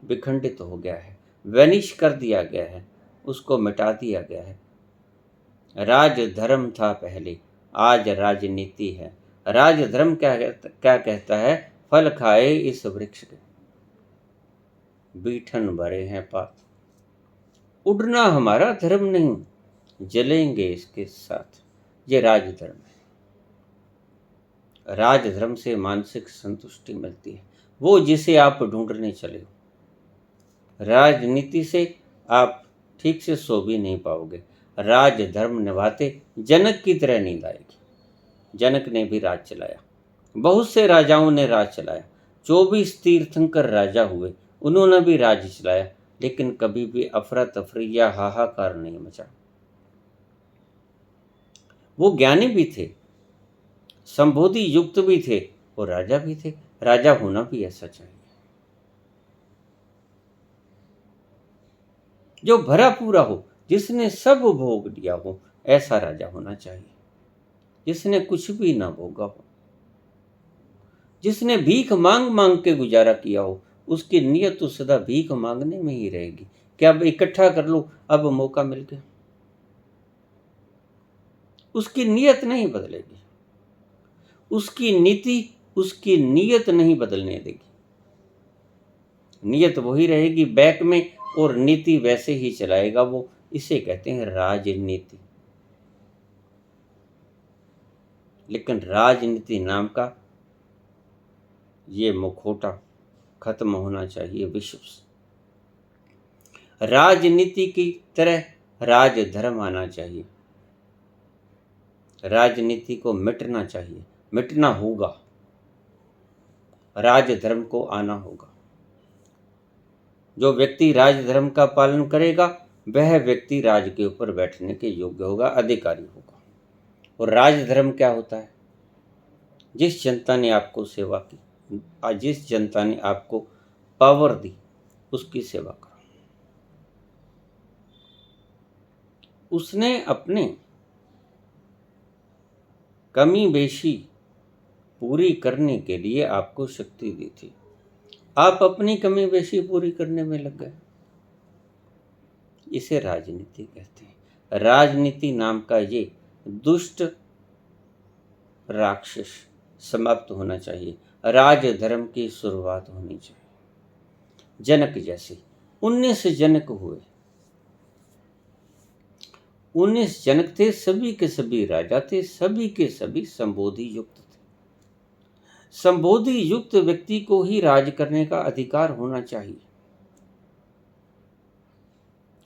विखंडित हो गया है, वैनिश कर दिया गया है, उसको मिटा दिया गया है। राजधर्म था पहले, आज राजनीति है। राजधर्म क्या कहता है? फल खाए इस वृक्ष के बीठन भरे हैं पात, उड़ना हमारा धर्म नहीं, जलेंगे इसके साथ। ये राजधर्म है। राजधर्म से मानसिक संतुष्टि मिलती है, वो जिसे आप ढूंढने चले हो। राजनीति से आप ठीक से सो भी नहीं पाओगे। राजधर्म निभाते जनक की तरह नींद आएगी। जनक ने भी राज चलाया, बहुत से राजाओं ने राज चलाया, 24 तीर्थंकर राजा हुए, उन्होंने भी राज चलाया, लेकिन कभी भी अफरा तफरी या हाहाकार नहीं मचा। वो ज्ञानी भी थे, संबोधि युक्त भी थे, और राजा भी थे। राजा होना भी ऐसा चाहिए, जो भरा पूरा हो, जिसने सब भोग लिया हो, ऐसा राजा होना चाहिए। जिसने कुछ भी ना भोगा हो, जिसने भीख मांग मांग के गुजारा किया हो, उसकी नीयत तो सदा भीख मांगने में ही रहेगी कि अब इकट्ठा कर लो, अब मौका मिल गया। उसकी नीयत नहीं बदलेगी, उसकी नीति उसकी नीयत नहीं बदलने देगी। नीयत वही रहेगी बैक में, और नीति वैसे ही चलाएगा वो। इसे कहते हैं राजनीति। लेकिन राजनीति नाम का ये मुखौटा खत्म होना चाहिए विश्व से। राजनीति की तरह राजधर्म आना चाहिए। राजनीति को मिटना चाहिए, मिटना होगा, राजधर्म को आना होगा। जो व्यक्ति राजधर्म का पालन करेगा वह व्यक्ति राज के ऊपर बैठने के योग्य होगा, अधिकारी होगा। और राजधर्म क्या होता है? जिस जनता ने आपको सेवा की, जिस जनता ने आपको पावर दी, उसकी सेवा करो। उसने अपने कमी बेशी पूरी करने के लिए आपको शक्ति दी थी, आप अपनी कमी बेशी पूरी करने में लग गए। इसे राजनीति कहते हैं। राजनीति नाम का ये दुष्ट राक्षस समाप्त होना चाहिए, राजधर्म की शुरुआत होनी चाहिए। जनक जैसे 19 जनक हुए, 19 जनक थे, सभी के सभी राजा थे, सभी के सभी संबोधि युक्त थे। संबोधि युक्त व्यक्ति को ही राज करने का अधिकार होना चाहिए,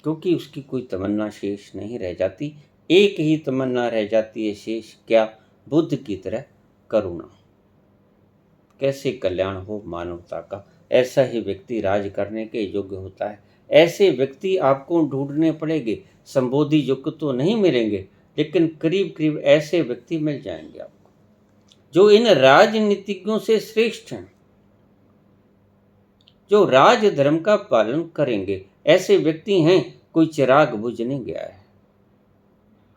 क्योंकि उसकी कोई तमन्ना शेष नहीं रह जाती। एक ही तमन्ना रह जाती है शेष, क्या? बुद्ध की तरह करुणा। कैसे कल्याण हो मानवता का, ऐसा ही व्यक्ति राज करने के योग्य होता है। ऐसे व्यक्ति आपको ढूंढने पड़ेंगे, संबोधि युक्त तो नहीं मिलेंगे, लेकिन करीब करीब ऐसे व्यक्ति मिल जाएंगे आपको जो इन राजनीतिज्ञों से श्रेष्ठ हैं, जो राजधर्म का पालन करेंगे। ऐसे व्यक्ति हैं, कोई चिराग बुझ नहीं गया है।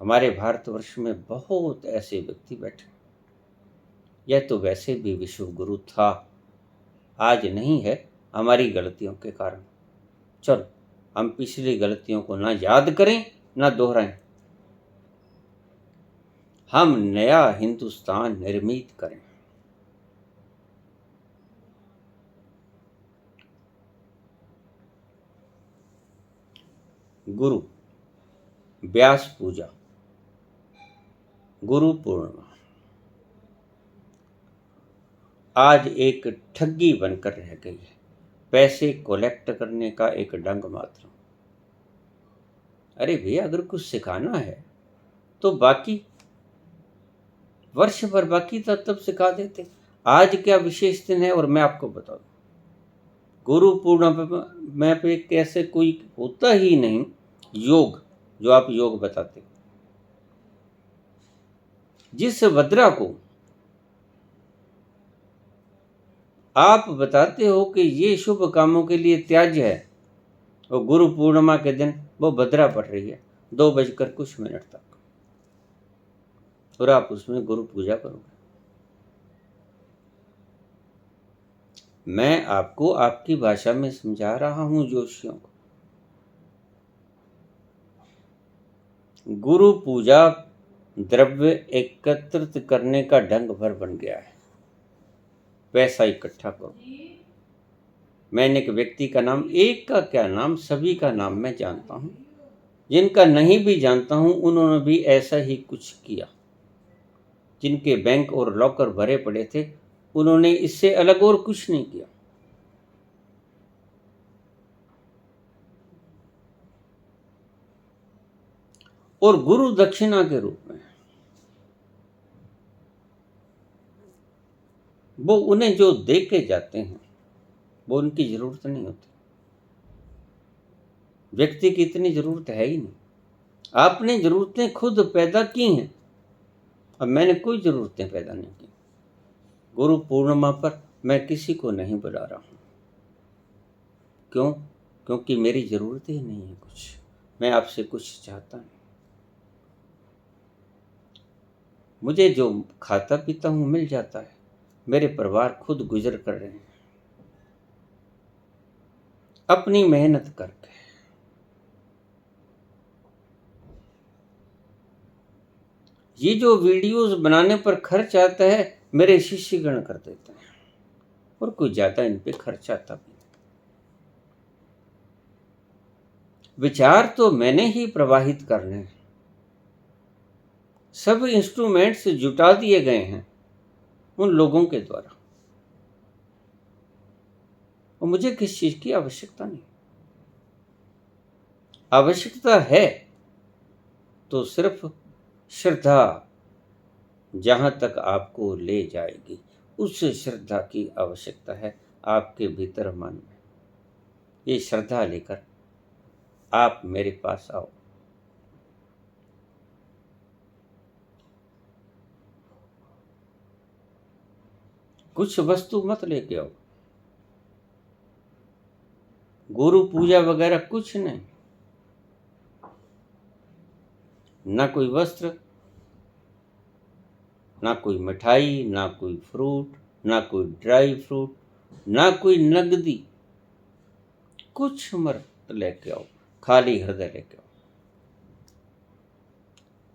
हमारे भारतवर्ष में बहुत ऐसे व्यक्ति बैठे। यह तो वैसे भी विश्व गुरु था, आज नहीं है, हमारी गलतियों के कारण। चलो हम पिछली गलतियों को ना याद करें, ना दोहराएं, हम नया हिंदुस्तान निर्मित करें। गुरु, व्यास पूजा, गुरु पूर्णिमा आज एक ठगी बनकर रह गई है, पैसे कलेक्ट करने का एक ढंग मात्र। अरे भैया, अगर कुछ सिखाना है तो बाकी वर्ष भर बाकी था तब सिखा देते। आज क्या विशेष दिन है? और मैं आपको बता दूं, गुरु पूर्णिमा पे कैसे कोई होता ही नहीं योग, जो आप योग बताते हो। जिस भद्रा को आप बताते हो कि ये शुभ कामों के लिए त्याज्य है, और गुरु पूर्णिमा के दिन वो भद्रा पड़ रही है 2:00 तक, और आप उसमें गुरु पूजा करोगे। मैं आपको आपकी भाषा में समझा रहा हूं जोशियों को। गुरु पूजा द्रव्य एकत्रित करने का ढंग भर बन गया है। पैसा इकट्ठा करो। मैंने एक व्यक्ति का नाम, एक का क्या नाम, सभी का नाम मैं जानता हूं। जिनका नहीं भी जानता हूं उन्होंने भी ऐसा ही कुछ किया। जिनके बैंक और लॉकर भरे पड़े थे उन्होंने इससे अलग और कुछ नहीं किया। और गुरु दक्षिणा के रूप में वो उन्हें जो दे के जाते हैं वो उनकी जरूरत नहीं होती। व्यक्ति की इतनी जरूरत है ही नहीं। आपने जरूरतें खुद पैदा की हैं, अब मैंने कोई जरूरतें पैदा नहीं की। गुरु पूर्णिमा पर मैं किसी को नहीं बुला रहा हूं। क्यों? क्योंकि मेरी जरूरत ही नहीं है कुछ, मैं आपसे कुछ चाहता नहीं। मुझे जो खाता पीता हूं मिल जाता है, मेरे परिवार खुद गुजर कर रहे हैं अपनी मेहनत करके। ये जो वीडियोस बनाने पर खर्च आता है मेरे शिष्यगण कर देते हैं, और कोई ज्यादा इन पे खर्च आता भी नहीं। विचार तो मैंने ही प्रवाहित करने हैं। सब इंस्ट्रूमेंट्स जुटा दिए गए हैं उन लोगों के द्वारा, और मुझे किस चीज की आवश्यकता नहीं। आवश्यकता है तो सिर्फ श्रद्धा, जहाँ तक आपको ले जाएगी। उस श्रद्धा की आवश्यकता है आपके भीतर मन में। ये श्रद्धा लेकर आप मेरे पास आओ। कुछ वस्तु मत लेके आओ, गुरु पूजा वगैरह कुछ नहीं, ना कोई वस्त्र, ना कोई मिठाई, ना कोई फ्रूट, ना कोई ड्राई फ्रूट, ना कोई नगदी, कुछ मत लेके आओ। खाली हृदय लेके आओ,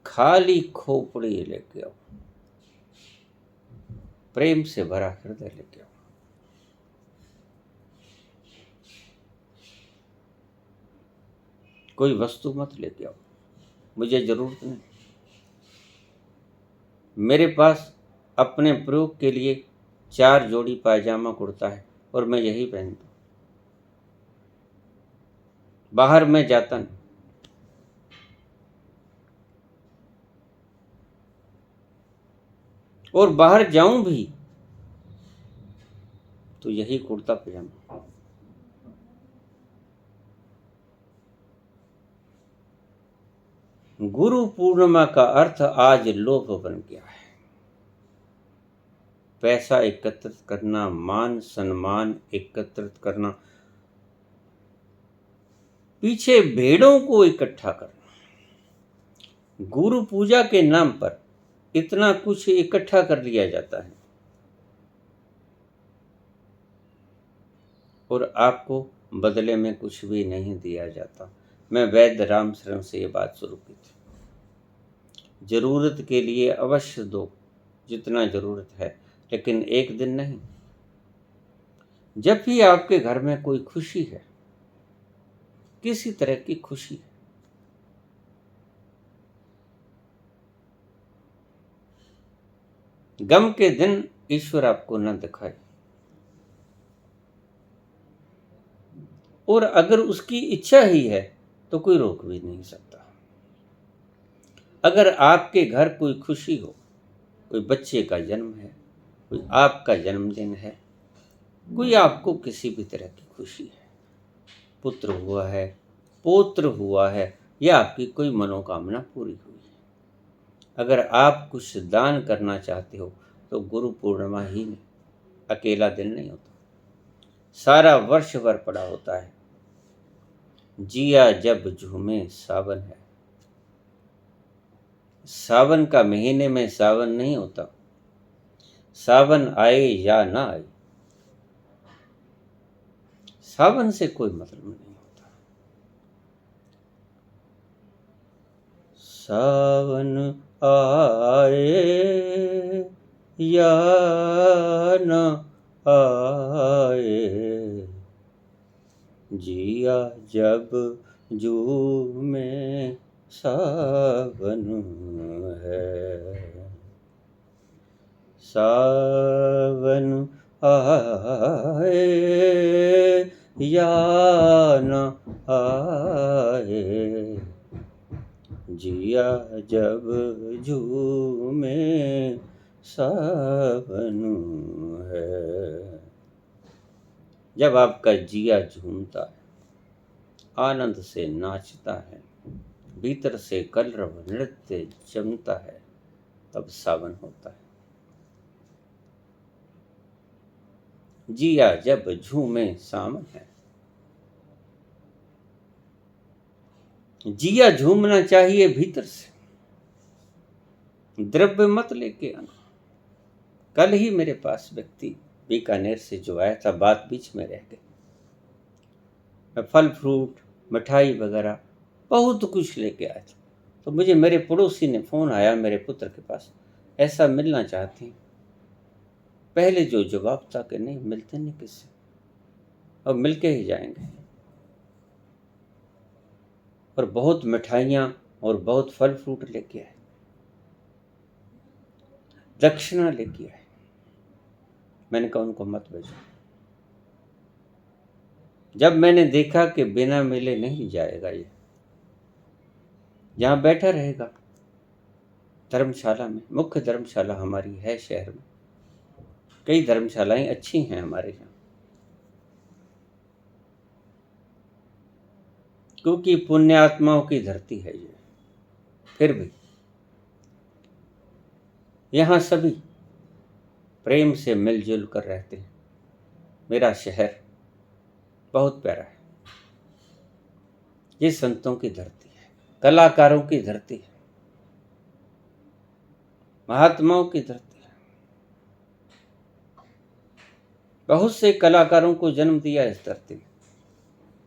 खाली खोपड़ी लेके आओ, प्रेम से भरा हृदय लेके आओ। कोई वस्तु मत लेके आओ, मुझे जरूरत नहीं। मेरे पास अपने प्रयोग के लिए 4 जोड़ी पायजामा कुर्ता है और मैं यही पहनता हूँ। बाहर मैं जाता नहीं। और बाहर जाऊं भी तो यही कुर्ता पजामा। गुरु पूर्णिमा का अर्थ आज लोभ बन गया है। पैसा एकत्रित करना, मान सम्मान एकत्रित करना, पीछे भेड़ों को इकट्ठा करना। गुरु पूजा के नाम पर इतना कुछ इकट्ठा कर लिया जाता है और आपको बदले में कुछ भी नहीं दिया जाता। मैं वैद्य राम शरण से ये बात शुरू की थी। जरूरत के लिए अवश्य दो जितना जरूरत है, लेकिन एक दिन नहीं। जब भी आपके घर में कोई खुशी है, किसी तरह की खुशी है, गम के दिन ईश्वर आपको न दिखाए, और अगर उसकी इच्छा ही है तो कोई रोक भी नहीं सकता। अगर आपके घर कोई खुशी हो, कोई बच्चे का जन्म है, कोई आपका जन्मदिन है, कोई आपको किसी भी तरह की खुशी है, पुत्र हुआ है, पौत्र हुआ है, या आपकी कोई मनोकामना पूरी हुई है, अगर आप कुछ दान करना चाहते हो तो गुरु पूर्णिमा ही नहीं, अकेला दिन नहीं होता, सारा वर्ष भर पड़ा होता है। जिया जब झूमे सावन है। सावन का महीने में सावन नहीं होता, सावन आए या ना आए, सावन से कोई मतलब नहीं होता। सावन आए या न आए, जिया जब झूमे सावन है। सावन आए या न आए, जिया जब झूमे सावन है। जब आपका जिया झूमता है, आनंद से नाचता है, भीतर से कलरव नृत्य जमता है, तब सावन होता है। जिया जब झूमे सावन है। जिया झूमना चाहिए भीतर से, द्रव्य मत लेके आना। कल ही मेरे पास व्यक्ति बीकानेर से जो आया था, बात बीच में रह गई। मैं फल फ्रूट मिठाई वगैरह बहुत कुछ लेके आया था, तो मुझे मेरे पड़ोसी ने फ़ोन आया मेरे पुत्र के पास, ऐसा मिलना चाहते हैं। पहले जो जवाब था कि नहीं, मिलते नहीं किससे, और मिल के ही जाएंगे। और बहुत मिठाइयाँ और बहुत फल फ्रूट लेके आए, दक्षिणा लेके आए। मैंने कहा उनको मत भेजो। जब मैंने देखा कि बिना मिले नहीं जाएगा, ये यहाँ बैठा रहेगा, धर्मशाला में, मुख्य धर्मशाला हमारी है शहर में, कई धर्मशालाएं अच्छी हैं हमारे यहाँ, क्योंकि पुण्यात्माओं की धरती है ये। फिर भी यहाँ सभी प्रेम से मिलजुल कर रहते हैं। मेरा शहर बहुत प्यारा है। ये संतों की धरती है, कलाकारों की धरती है, महात्माओं की धरती है। बहुत से कलाकारों को जन्म दिया इस धरती में,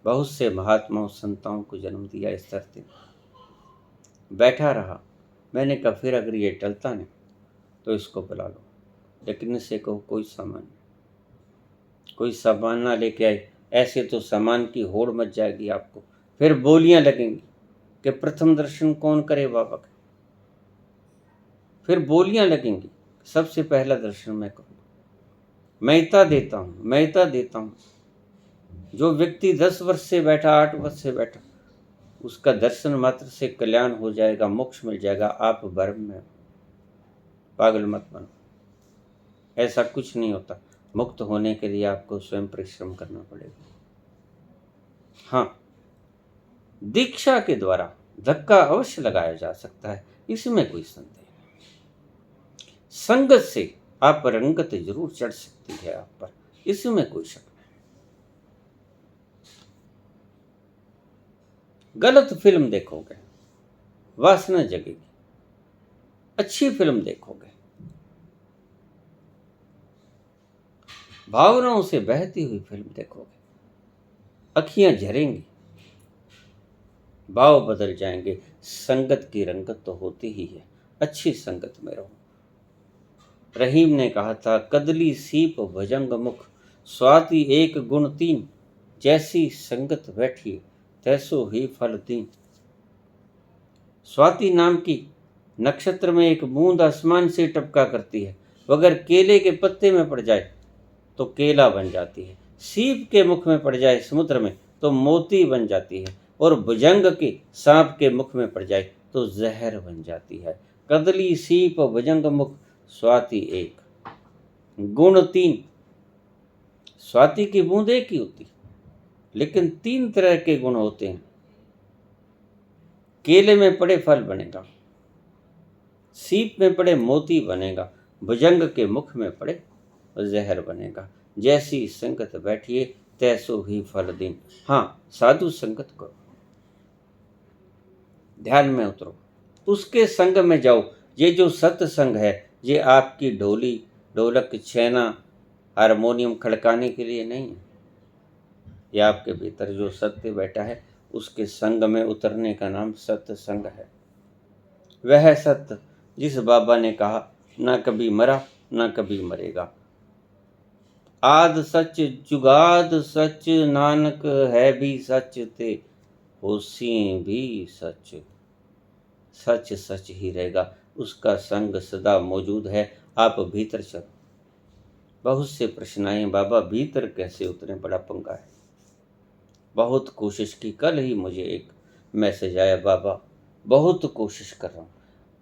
बहुत से महात्माओं संताओं को जन्म दिया इस धरती में। बैठा रहा, मैंने कहा फिर अगर ये टलता नहीं तो इसको बुला लो, लेकिन इसे कहो कोई सामान ना लेके आए। ऐसे तो सामान की होड़ मच जाएगी आपको, फिर बोलियां लगेंगी कि प्रथम दर्शन कौन करे बाबा का। फिर बोलियां लगेंगी, सबसे पहला दर्शन मैं करूँगा। महता देता हूँ। जो व्यक्ति 10 वर्ष से बैठा, 8 वर्ष से बैठा, उसका दर्शन मात्र से कल्याण हो जाएगा, मोक्ष मिल जाएगा। आप भ्रम में, पागल मत बनो। ऐसा कुछ नहीं होता। मुक्त होने के लिए आपको स्वयं परिश्रम करना पड़ेगा। हाँ, दीक्षा के द्वारा धक्का अवश्य लगाया जा सकता है, इसमें कोई संदेह नहीं। संगत से आप पर रंगत जरूर चढ़ सकती है आप पर, इसमें कोई शक नहीं। गलत फिल्म देखोगे, वासना जगेगी। अच्छी फिल्म देखोगे, भावनाओं से बहती हुई फिल्म देखोगे, अखियां झरेंगी, भाव बदल जाएंगे। संगत की रंगत तो होती ही है, अच्छी संगत में रहो। रहीम ने कहा था, कदली सीप भजंग मुख, स्वाति एक गुण तीन, जैसी संगत बैठी तैसो ही फल दीन। स्वाति नाम की नक्षत्र में एक बूंद आसमान से टपका करती है, अगर केले के पत्ते में पड़ जाए तो केला बन जाती है, सीप के मुख में पड़ जाए समुद्र में तो मोती बन जाती है, और भुजंग के सांप के मुख में पड़ जाए तो जहर बन जाती है। कदली सीप भुजंग मुख, स्वाति एक गुण तीन। स्वाति की बूंद एक ही होती, लेकिन 3 तरह के गुण होते हैं। केले में पड़े फल बनेगा, सीप में पड़े मोती बनेगा, भुजंग के मुख में पड़े जहर बनेगा। जैसी संगत बैठिए तैसो ही फल दीन। हाँ, साधु संगत करो, ध्यान में उतरो, उसके संग में जाओ। ये जो सत्संग है, ये आपकी ढोली ढोलक छैना हारमोनियम खड़काने के लिए नहीं है। ये आपके भीतर जो सत्य बैठा है, उसके संग में उतरने का नाम सत्संग है। वह सत्य जिस बाबा ने कहा, ना कभी मरा ना कभी मरेगा। आद सच जुगाद सच, नानक है भी सच ते, होसी भी सच, सच सच ही रहेगा। उसका संग सदा मौजूद है। आप भीतर चलो। बहुत से प्रश्न आए, बाबा भीतर कैसे उतरे, बड़ा पंगा है। बहुत कोशिश की, कल ही मुझे एक मैसेज आया, बाबा बहुत कोशिश कर रहा हूँ,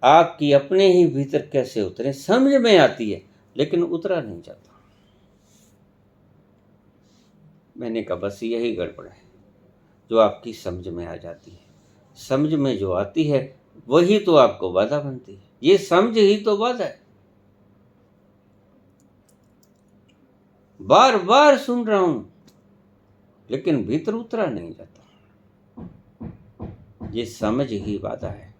आपकी अपने ही भीतर कैसे उतरे। समझ में आती है लेकिन उतरा नहीं जाता। मैंने कहा बस यही गड़बड़ है, जो आपकी समझ में आ जाती है। समझ में जो आती है वही तो आपको बाधा बनती है। ये समझ ही तो बाधा है। बार बार सुन रहा हूं लेकिन भीतर उतरा नहीं जाता। ये समझ ही बाधा है,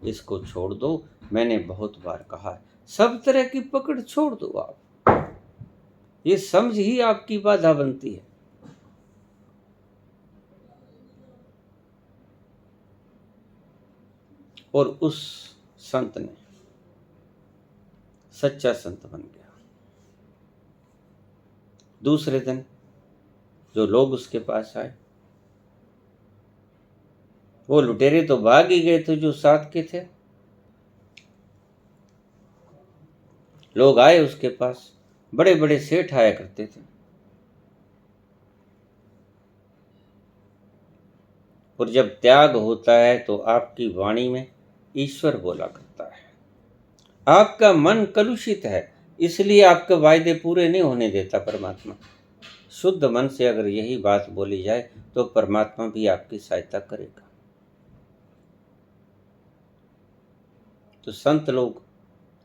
इसको छोड़ दो। मैंने बहुत बार कहा है, सब तरह की पकड़ छोड़ दो आप। ये समझ ही आपकी बाधा बनती है। और उस संत ने सच्चा संत बन गया। दूसरे दिन जो लोग उसके पास आए, वो लुटेरे तो भाग ही गए थे जो साथ के थे। लोग आए उसके पास, बड़े बड़े सेठ आया करते थे, और जब त्याग होता है तो आपकी वाणी में ईश्वर बोला करता है। आपका मन कलुषित है, इसलिए आपके वायदे पूरे नहीं होने देता परमात्मा। शुद्ध मन से अगर यही बात बोली जाए तो परमात्मा भी आपकी सहायता करेगा। तो संत लोग,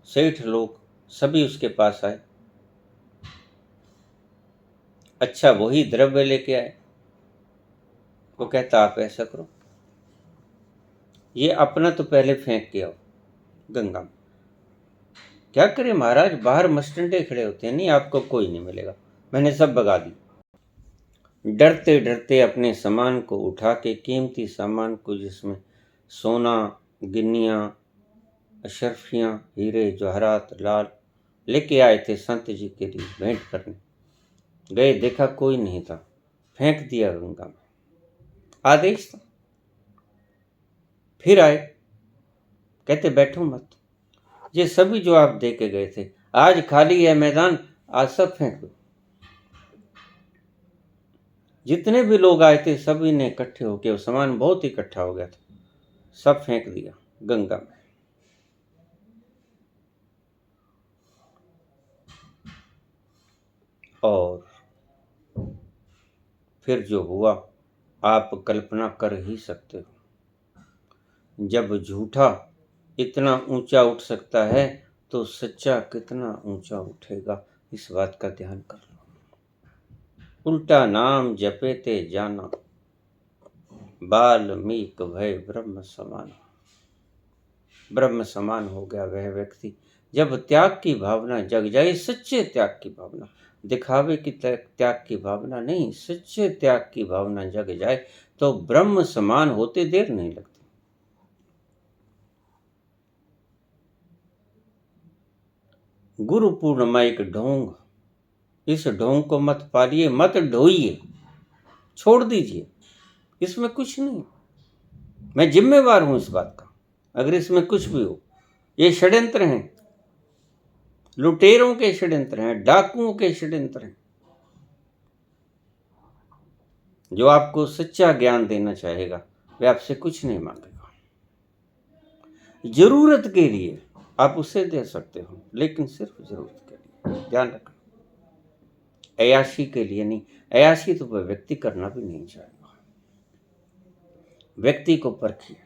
सेठ लोग सभी उसके पास आए। अच्छा, वही द्रव्य लेके आए। वो कहता आप ऐसा करो, ये अपना तो पहले फेंक के आओ गंगा में। क्या करे महाराज, बाहर मस्टंडे खड़े होते हैं, नहीं आपको कोई नहीं मिलेगा, मैंने सब भगा दी। डरते डरते अपने सामान को उठा के, कीमती सामान को, जिसमें सोना, गिन्नियाँ, अशरफियाँ, हीरे जवाहरात, लाल, लेके आए थे संत जी के लिए भेंट करने। गए, देखा कोई नहीं था, फेंक दिया गंगा में। आदेश था। फिर आए, कहते बैठो मत, ये सभी जो आप दे के गए थे, आज खाली है मैदान, आज सब फेंक दो। जितने भी लोग आए थे सभी ने इकट्ठे होके, वो सामान बहुत इकट्ठा हो गया था, सब फेंक दिया गंगा में। और फिर जो हुआ आप कल्पना कर ही सकते हो। जब झूठा इतना ऊंचा उठ सकता है तो सच्चा कितना ऊंचा उठेगा, इस बात का ध्यान कर लो। उल्टा नाम जपे ते जाना, बाल्मीक भय ब्रह्म समान। ब्रह्म समान हो गया वह व्यक्ति जब त्याग की भावना जग जाए, सच्चे त्याग की भावना, दिखावे की त्याग की भावना नहीं, सच्चे त्याग की भावना जग जाए तो ब्रह्म समान होते देर नहीं लगती। गुरु पूर्णिमा एक ढोंग, इस ढोंग को मत पालिए, मत ढोइए, छोड़ दीजिए, इसमें कुछ नहीं। मैं जिम्मेवार हूं इस बात का, अगर इसमें कुछ भी हो। ये षड्यंत्र हैं, लुटेरों के षड्यंत्र हैं, डाकुओं के षड्यंत्र हैं। जो आपको सच्चा ज्ञान देना चाहेगा वह आपसे कुछ नहीं मांगेगा। जरूरत के लिए आप उसे दे सकते हो, लेकिन सिर्फ जरूरत के लिए, ध्यान रखना। अयाशी के लिए नहीं। अयाशी तो वह व्यक्ति करना भी नहीं चाहेगा। व्यक्ति को परखिए।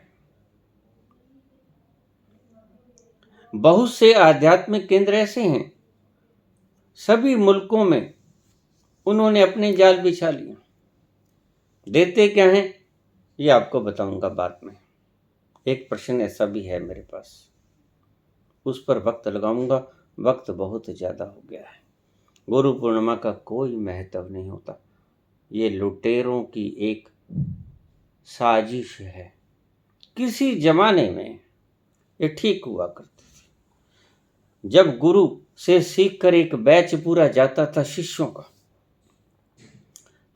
बहुत से आध्यात्मिक केंद्र ऐसे हैं, सभी मुल्कों में उन्होंने अपने जाल बिछा लिए। देते क्या हैं ये आपको बताऊंगा बाद में। एक प्रश्न ऐसा भी है मेरे पास, उस पर वक्त लगाऊंगा, वक्त बहुत ज़्यादा हो गया है। गुरु पूर्णिमा का कोई महत्व नहीं होता, ये लुटेरों की एक साजिश है। किसी जमाने में ये ठीक हुआ करती थी, जब गुरु से सीख कर एक बैच पूरा जाता था शिष्यों का,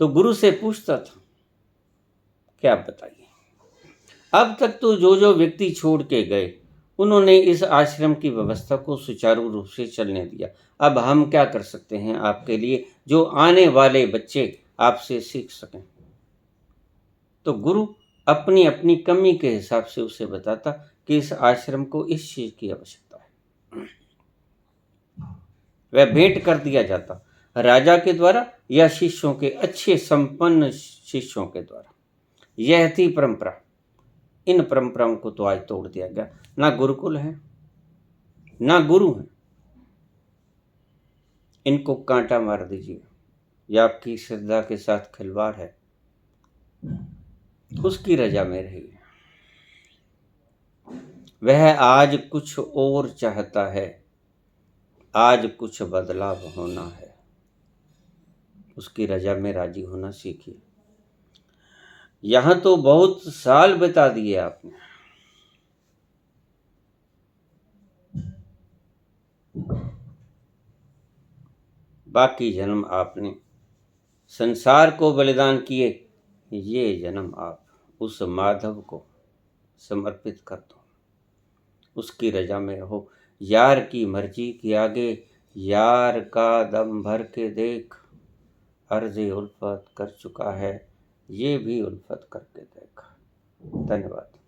तो गुरु से पूछता था क्या बताइए। अब तक तो जो जो व्यक्ति छोड़ के गए उन्होंने इस आश्रम की व्यवस्था को सुचारू रूप से चलने दिया। अब हम क्या कर सकते हैं आपके लिए, जो आने वाले बच्चे आपसे सीख सकें। तो गुरु अपनी अपनी कमी के हिसाब से उसे बताता कि इस आश्रम को इस चीज की आवश्यकता है। वह भेंट कर दिया जाता राजा के द्वारा या शिष्यों के, अच्छे संपन्न शिष्यों के द्वारा। यह थी परंपरा। इन परंपराओं को तो आज तोड़ दिया गया। ना गुरुकुल है, ना गुरु है। इनको कांटा मार दीजिए। यह आपकी श्रद्धा के साथ खिलवाड़ है, उसकी रजा में रहिए। वह आज कुछ और चाहता है, आज कुछ बदलाव होना है, उसकी रजा में राजी होना सीखिए। यहां तो बहुत साल बिता दिए आपने, बाकी जन्म आपने संसार को बलिदान किए, ये जन्म आप उस माधव को समर्पित कर दो, उसकी रजा में रहो। यार की मर्जी के आगे यार का दम भर के देख, अर्ज़ उल्फत कर चुका है, ये भी उल्फत करके देख। धन्यवाद।